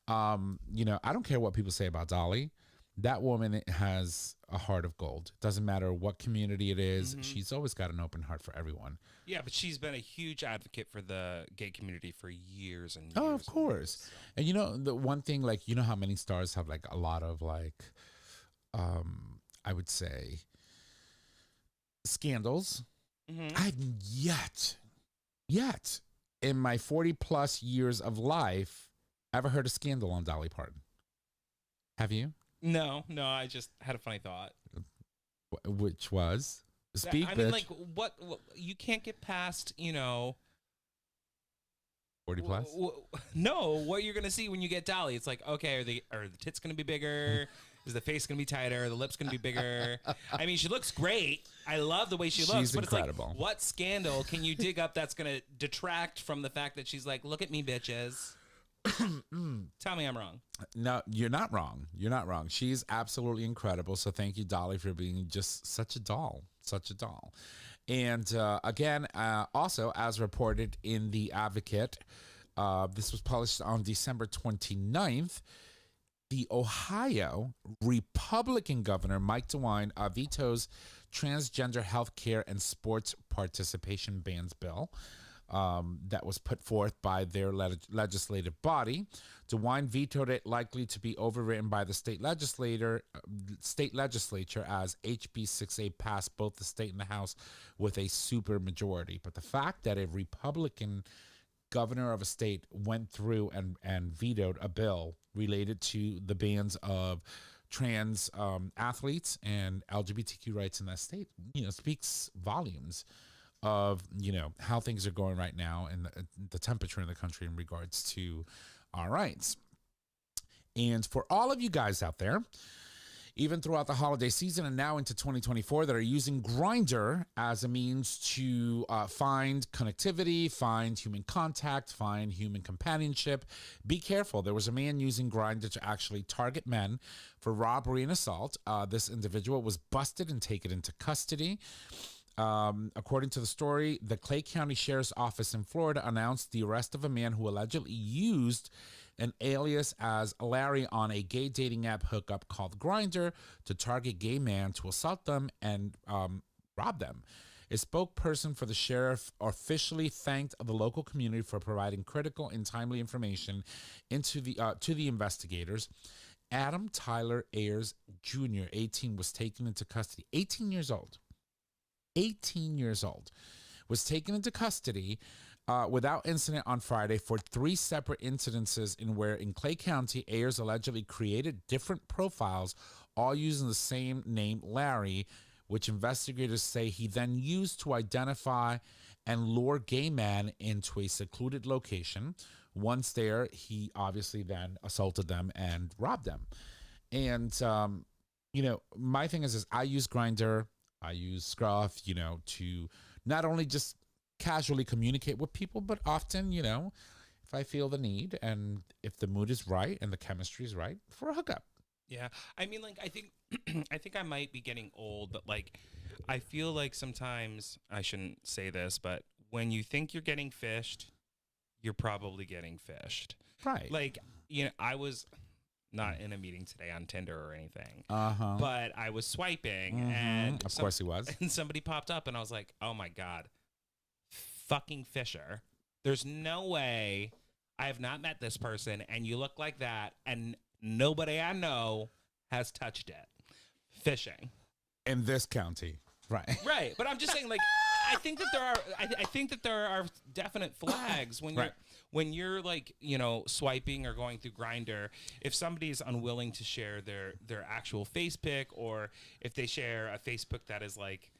You know, I don't care what people say about Dolly. That woman has a heart of gold. Doesn't matter what community it is. She's always got an open heart for everyone. Yeah, but she's been a huge advocate for the gay community for years and years. Oh, of course. Years, so. And you know, the one thing, like, you know how many stars have like a lot of like, I would say, scandals. I've yet in my 40 plus years of life ever heard a scandal on Dolly Parton. Have you? No, I just had a funny thought. Which was? Speak, I bitch. mean, like, what you can't get past, 40 plus? No, what you're going to see when you get Dolly. It's like, okay, are the tits going to be bigger? Is the face going to be tighter? Are the lips going to be bigger? I mean, she looks great. I love the way she looks. She's but incredible. It's like, what scandal can you dig up that's going to detract from the fact that she's like, look at me, bitches? Tell me I'm wrong. No, you're not wrong. You're not wrong. She's absolutely incredible. So thank you, Dolly, for being just such a doll. Such a doll. And again, also, as reported in The Advocate, this was published on December 29th. The Ohio Republican governor, Mike DeWine, vetoes transgender health care and sports participation bans bill that was put forth by their legislative body. DeWine vetoed it, likely to be overridden by the state legislature as HB 6A passed both the state and the House with a super majority. But the fact that a Republican governor of a state went through and vetoed a bill related to the bans of trans athletes and LGBTQ rights in that state, speaks volumes of, how things are going right now and the temperature in the country in regards to our rights. And for all of you guys out there, even throughout the holiday season and now into 2024, that are using Grindr as a means to find connectivity, find human contact, find human companionship, be careful. There was a man using Grindr to actually target men for robbery and assault. This individual was busted and taken into custody. According to the story, the Clay County Sheriff's Office in Florida announced the arrest of a man who allegedly used an alias as Larry on a gay dating app hookup called Grindr to target gay men to assault them and rob them. A spokesperson for the sheriff officially thanked the local community for providing critical and timely information to the investigators. Adam Tyler Ayers Jr., 18, was taken into custody. 18 years old, was taken into custody without incident on Friday for 3 separate incidences in Clay County, Ayers allegedly created different profiles, all using the same name, Larry, which investigators say he then used to identify and lure gay men into a secluded location. Once there, he obviously then assaulted them and robbed them. And, my thing is I use Grindr, I use Scruff, to not only just casually communicate with people, but often, if I feel the need and if the mood is right and the chemistry is right, for a hookup. Yeah. I mean, like, I think I might be getting old, but like, I feel like sometimes, I shouldn't say this, but when you think you're getting fished, you're probably getting fished. Right. Like, I was not in a meeting today on Tinder or anything, but I was swiping and of course he was. And somebody popped up and I was like, oh my God, fucking Fisher. There's no way I have not met this person and you look like that and nobody I know has touched it. Fishing. In this county. Right. Right. But I'm just saying, like, I think that there are definite flags when you're like, swiping or going through Grindr. If somebody is unwilling to share their actual face pic, or if they share a Facebook that is like,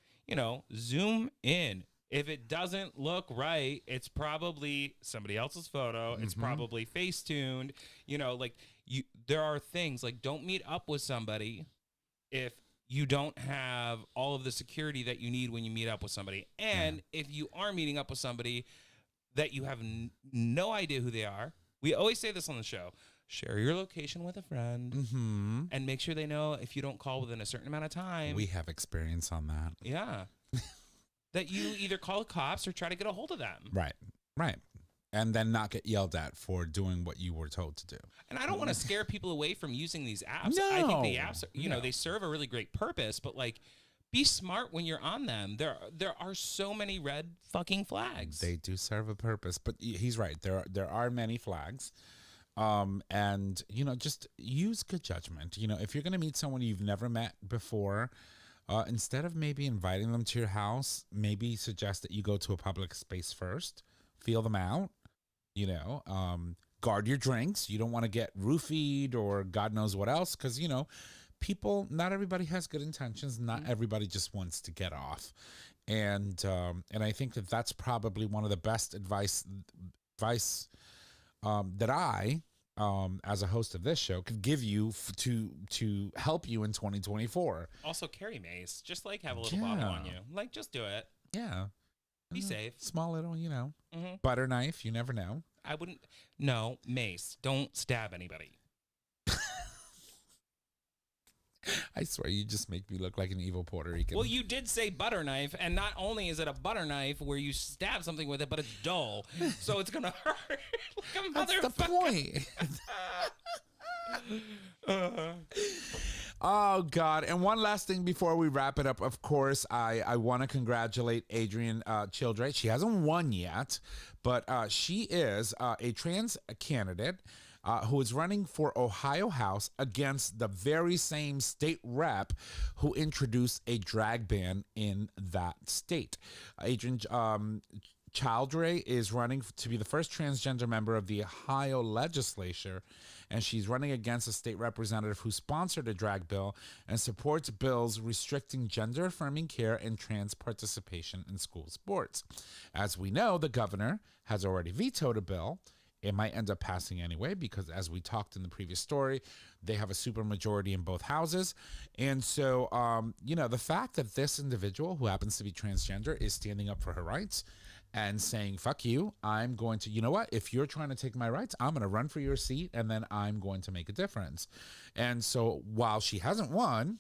zoom in. If it doesn't look right, it's probably somebody else's photo. It's probably face tuned. There are things like, don't meet up with somebody if you don't have all of the security that you need when you meet up with somebody. And if you are meeting up with somebody that you have no idea who they are, we always say this on the show, share your location with a friend and make sure they know if you don't call within a certain amount of time. We have experience on that. Yeah. That you either call the cops or try to get a hold of them. Right. and then not get yelled at for doing what you were told to do. And I don't want to scare people away from using these apps. No. I think the apps, they serve a really great purpose, but like, be smart when you're on them. There are so many red fucking flags. They do serve a purpose, but he's right. There are many flags. And just use good judgment. If you're going to meet someone you've never met before, instead of maybe inviting them to your house, maybe suggest that you go to a public space first, feel them out, guard your drinks. You don't want to get roofied or God knows what else. Cause people, not everybody has good intentions. Not everybody just wants to get off. And I think that that's probably one of the best advice that I, as a host of this show, could give you to help you in 2024. Also, carry mace. Just like have a little bottle on you. Like, just do it. Yeah. Be safe. Small little, butter knife. You never know. I wouldn't. No, mace. Don't stab anybody. I swear, you just make me look like an evil Puerto Rican. Well, you did say butter knife, and not only is it a butter knife where you stab something with it, but it's dull, so it's gonna hurt like a motherfucker. That's the point. Oh, God. And one last thing before we wrap it up. Of course, I want to congratulate Arienne Childrey. She hasn't won yet, but she is a trans candidate who is running for Ohio House against the very same state rep who introduced a drag ban in that state. Arienne Childrey is running to be the first transgender member of the Ohio legislature, and she's running against a state representative who sponsored a drag bill and supports bills restricting gender-affirming care and trans participation in school sports. As we know, the governor has already vetoed a bill. It might end up passing anyway because, as we talked in the previous story, they have a supermajority in both houses. And so, the fact that this individual, who happens to be transgender, is standing up for her rights and saying, fuck you, I'm going to, if you're trying to take my rights, I'm going to run for your seat, and then I'm going to make a difference. And so while she hasn't won,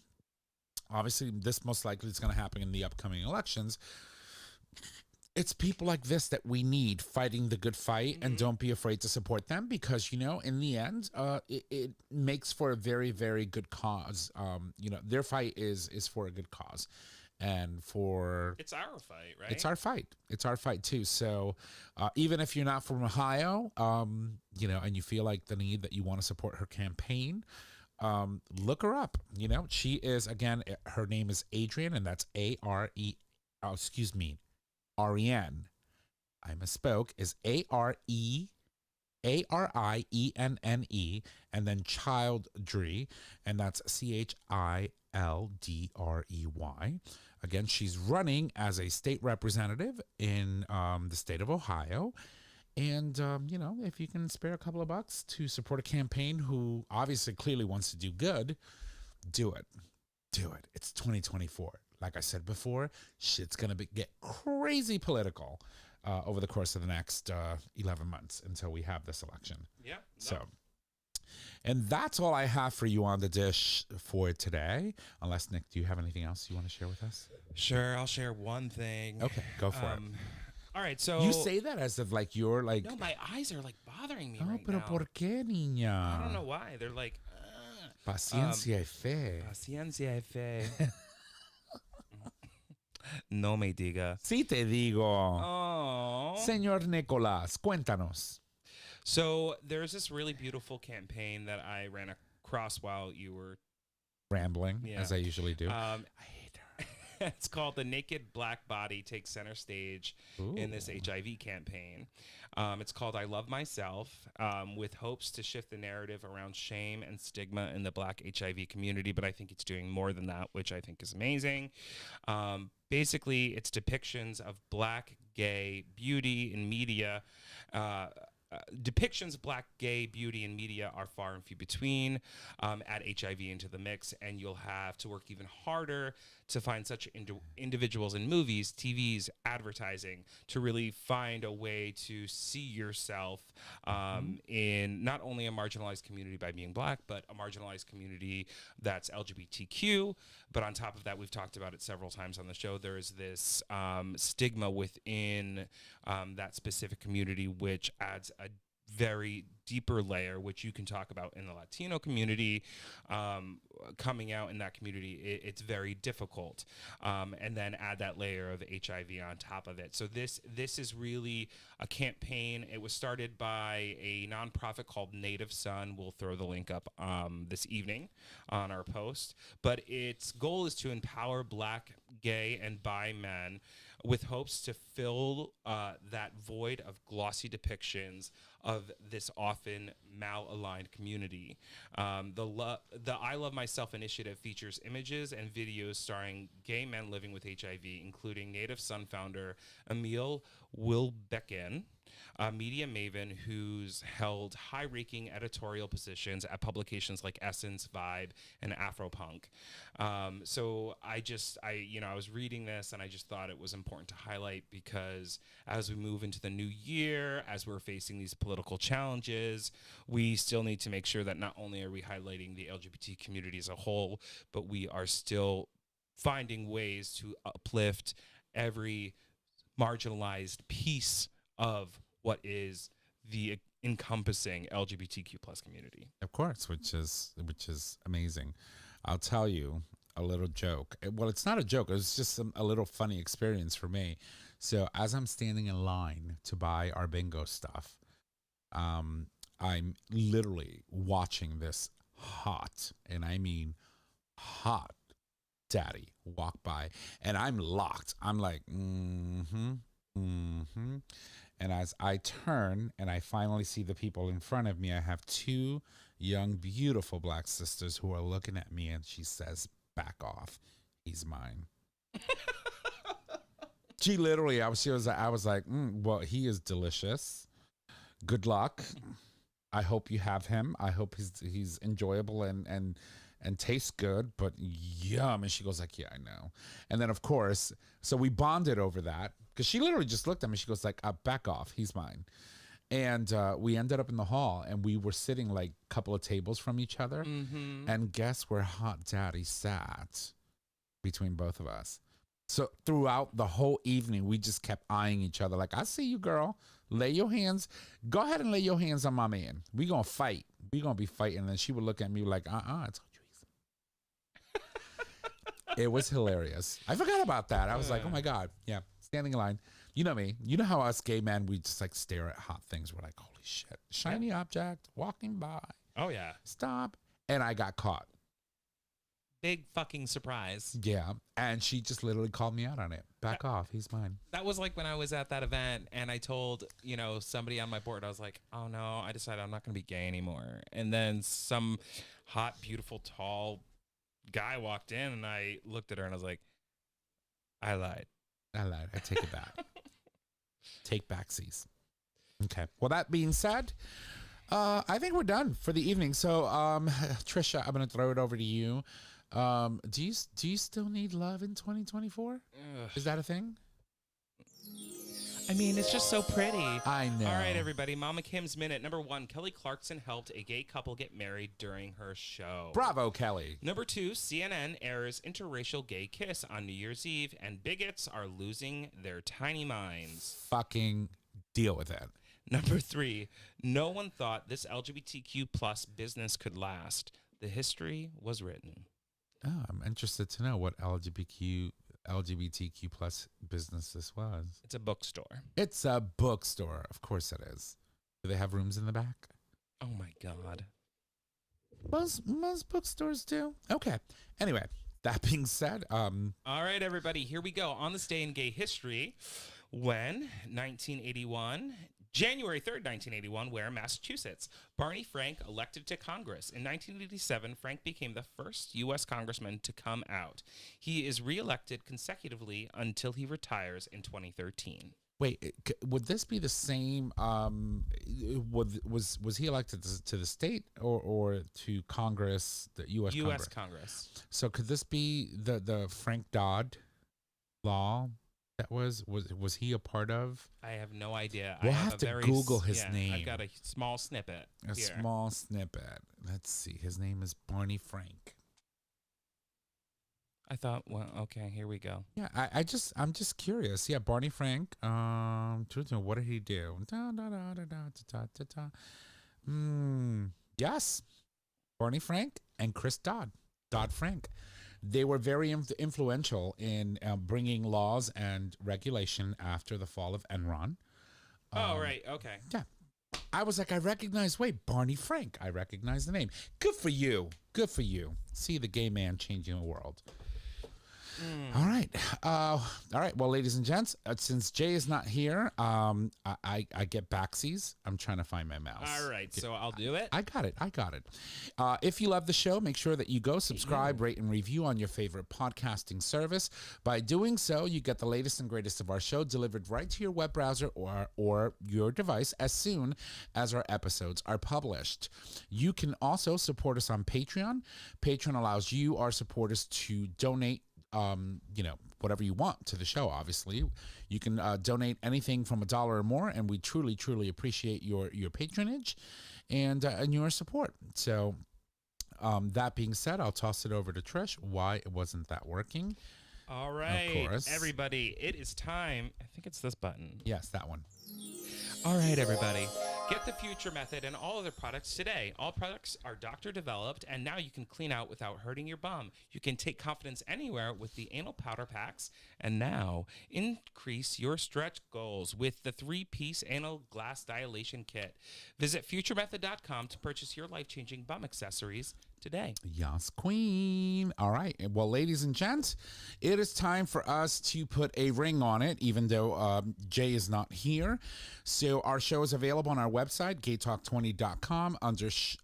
obviously this most likely is going to happen in the upcoming elections. It's people like this that we need fighting the good fight, and don't be afraid to support them because, in the end, it makes for a very, very good cause. Their fight is for a good cause. And it's our fight, right? It's our fight. It's our fight too. So even if you're not from Ohio, and you feel like the need that you want to support her campaign, look her up. She is, again, her name is Arienne, and that's Arienne. I misspoke. Is Arienne, and then Childrey, and that's Childrey. Again, she's running as a state representative in the state of Ohio. And, if you can spare a couple of bucks to support a campaign who obviously clearly wants to do good, do it. Do it. It's 2024. Like I said before, shit's going to get crazy political over the course of the next 11 months until we have this election. Yeah. So, and that's all I have for you on the dish for today. Unless, Nick, do you have anything else you want to share with us? Sure. I'll share one thing. Okay, go for it. All right, so... You say that as if like you're like... No, my eyes are like bothering me right pero now. ¿Por qué, niña? I don't know why. They're like... Paciencia y fe. Paciencia y fe. No me diga. Sí te digo. Oh. Señor Nicolás, cuéntanos. So there's this really beautiful campaign that I ran across while you were... Rambling, as I usually do. I hate her. It's called The Naked Black Body Takes Center Stage in this HIV campaign. It's called I Love Myself, with hopes to shift the narrative around shame and stigma in the Black HIV community, but I think it's doing more than that, which I think is amazing. Basically, it's depictions of Black gay beauty in media. Depictions of Black gay beauty in media are far and few between. Add HIV into the mix, and you'll have to work even harder to find such individuals in movies, TVs, advertising, to really find a way to see yourself in not only a marginalized community by being Black, but a marginalized community that's LGBTQ. But on top of that, we've talked about it several times on the show, there's this stigma within that specific community, which adds a very deeper layer, which you can talk about in the Latino community. Coming out in that community, it's very difficult. And then add that layer of HIV on top of it. So this is really a campaign. It was started by a nonprofit called Native Son. We'll throw the link up this evening on our post. But its goal is to empower Black, gay, and bi men with hopes to fill that void of glossy depictions of this often malaligned community. The I Love Myself initiative features images and videos starring gay men living with HIV, including Native Son founder Emil Wilbecken, a media maven who's held high-ranking editorial positions at publications like Essence, Vibe, and Afropunk. So I was reading this and I just thought it was important to highlight, because as we move into the new year, as we're facing these political challenges, we still need to make sure that not only are we highlighting the LGBT community as a whole, but we are still finding ways to uplift every marginalized piece of what is the encompassing LGBTQ plus community. Of course, which is amazing. I'll tell you a little joke. Well, it's not a joke. It was just a little funny experience for me. So as I'm standing in line to buy our bingo stuff, I'm literally watching this hot, and I mean hot, daddy walk by, and I'm locked. I'm like, And as I turn and I finally see the people in front of me, I have two young, beautiful Black sisters who are looking at me, and she says, "Back off. He's mine." She literally, I was like, well, he is delicious. Good luck. I hope you have him. I hope he's enjoyable and tastes good, but yum. And she goes like, "Yeah, I know." And then of course, so we bonded over that, because she literally just looked at me. She goes like, "Back off. He's mine." And we ended up in the hall, and we were sitting like a couple of tables from each other. Mm-hmm. And guess where Hot Daddy sat between both of us? So throughout the whole evening, we just kept eyeing each other like, "I see you, girl. Lay your hands. Go ahead and lay your hands on my man. We gonna fight. We gonna be fighting." And then she would look at me like, I told you he's. It was hilarious. I forgot about that. I was like, oh my God. Yeah. Standing in line. You know me. You know how us gay men, we just like stare at hot things. We're like, holy shit. Shiny object walking by. Oh yeah. Stop. And I got caught. Big fucking surprise. Yeah. And she just literally called me out on it. Back off. He's mine. That was like when I was at that event and I told, somebody on my board, I was like, oh no, I decided I'm not going to be gay anymore. And then some hot, beautiful, tall guy walked in and I looked at her and I was like, I lied. I take it back. Take backsies. Okay. Well, that being said, I think we're done for the evening. So, Trisha, I'm going to throw it over to you. Do you still need love in 2024? Is that a thing? I mean, it's just so pretty. I know. All right, everybody. Mama Kim's Minute. Number 1, Kelly Clarkson helped a gay couple get married during her show. Bravo, Kelly. Number 2, CNN airs interracial gay kiss on New Year's Eve, and bigots are losing their tiny minds. Fucking deal with it. Number 3, no one thought this LGBTQ plus business could last. The history was written. Oh, I'm interested to know what LGBTQ plus business this was. It's a bookstore. It's a bookstore. Of course it is. Do they have rooms in the back? Oh my God. Most bookstores do. Okay. Anyway, that being said, all right, everybody, here we go. On this day in gay history, when 1981, January 3rd, 1981, Wareham, Massachusetts. Barney Frank elected to Congress. In 1987, Frank became the first U.S. congressman to come out. He is reelected consecutively until he retires in 2013. Wait, would this be the same? Was he elected to the state or to Congress, the U.S. Congress? So could this be the Frank Dodd law that was he a part of? I have no idea. We'll have to Google his name. I've got a small snippet. Small snippet. Let's see. His name is Barney Frank. I thought, well, okay, here we go. Yeah, I'm just curious. Yeah, Barney Frank. What did he do? Yes, Barney Frank and Chris Dodd-Frank. They were very influential in bringing laws and regulation after the fall of Enron. Right. Okay. Yeah. I was like, I recognize, Barney Frank. I recognize the name. Good for you. Good for you. See the gay man changing the world. All right. All right. Well, ladies and gents, since Jay is not here, I get backsies. I'm trying to find my mouse. All right. So I'll do it. I got it. If you love the show, make sure that you go subscribe, rate, and review on your favorite podcasting service. By doing so, you get the latest and greatest of our show delivered right to your web browser or your device as soon as our episodes are published. You can also support us on Patreon. Patreon allows you, our supporters, to donate whatever you want to the show. Obviously, you can donate anything from $1 or more, and we truly, truly appreciate your patronage and your support. So, that being said, I'll toss it over to Trish. Why wasn't that working? All right, of course, everybody, it is time. I think it's this button. Yes, that one. All right, everybody. Get the Future Method and all other products today. All products are doctor developed, and now you can clean out without hurting your bum. You can take confidence anywhere with the anal powder packs, and now increase your stretch goals with the 3-piece anal glass dilation kit. Visit futuremethod.com to purchase your life-changing bum accessories today. Yes, queen. All right. Well, ladies and gents, it is time for us to put a ring on it, even though Jay is not here. So our show is available on our website, gaytalk20.com,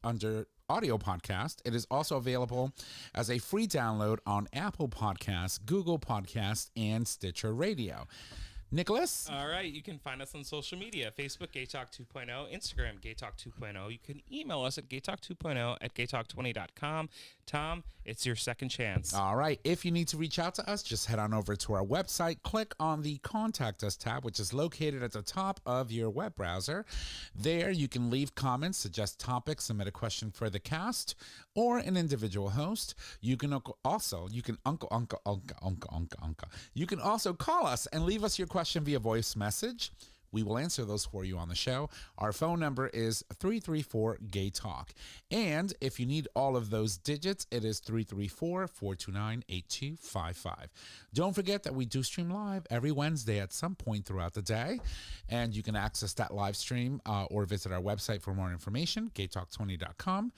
under audio podcast. It is also available as a free download on Apple Podcasts, Google Podcasts, and Stitcher Radio. Nicholas? All right. You can find us on social media, Facebook, GayTalk 2.0, Instagram, GayTalk 2.0. You can email us at gaytalk2.0@gaytalk20.com. Tom, it's your second chance. All right. If you need to reach out to us, just head on over to our website. Click on the Contact Us tab, which is located at the top of your web browser. There, you can leave comments, suggest topics, submit a question for the cast, or an individual host. You can also call us and leave us your question via voice message. We will answer those for you on the show. Our phone number is 334-GAY-TALK. And if you need all of those digits, it is 334-429-8255. Don't forget that we do stream live every Wednesday at some point throughout the day. And you can access that live stream or visit our website for more information, gaytalk20.com.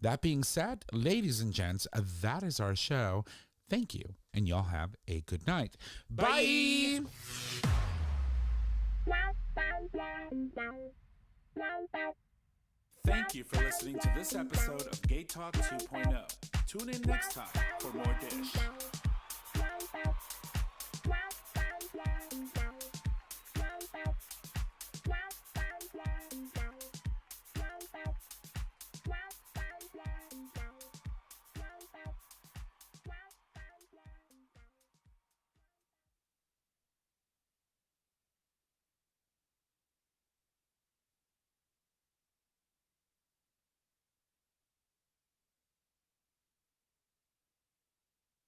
That being said, ladies and gents, that is our show. Thank you, and y'all have a good night. Bye! Thank you for listening to this episode of Gay Talk 2.0. Tune in next time for more dish.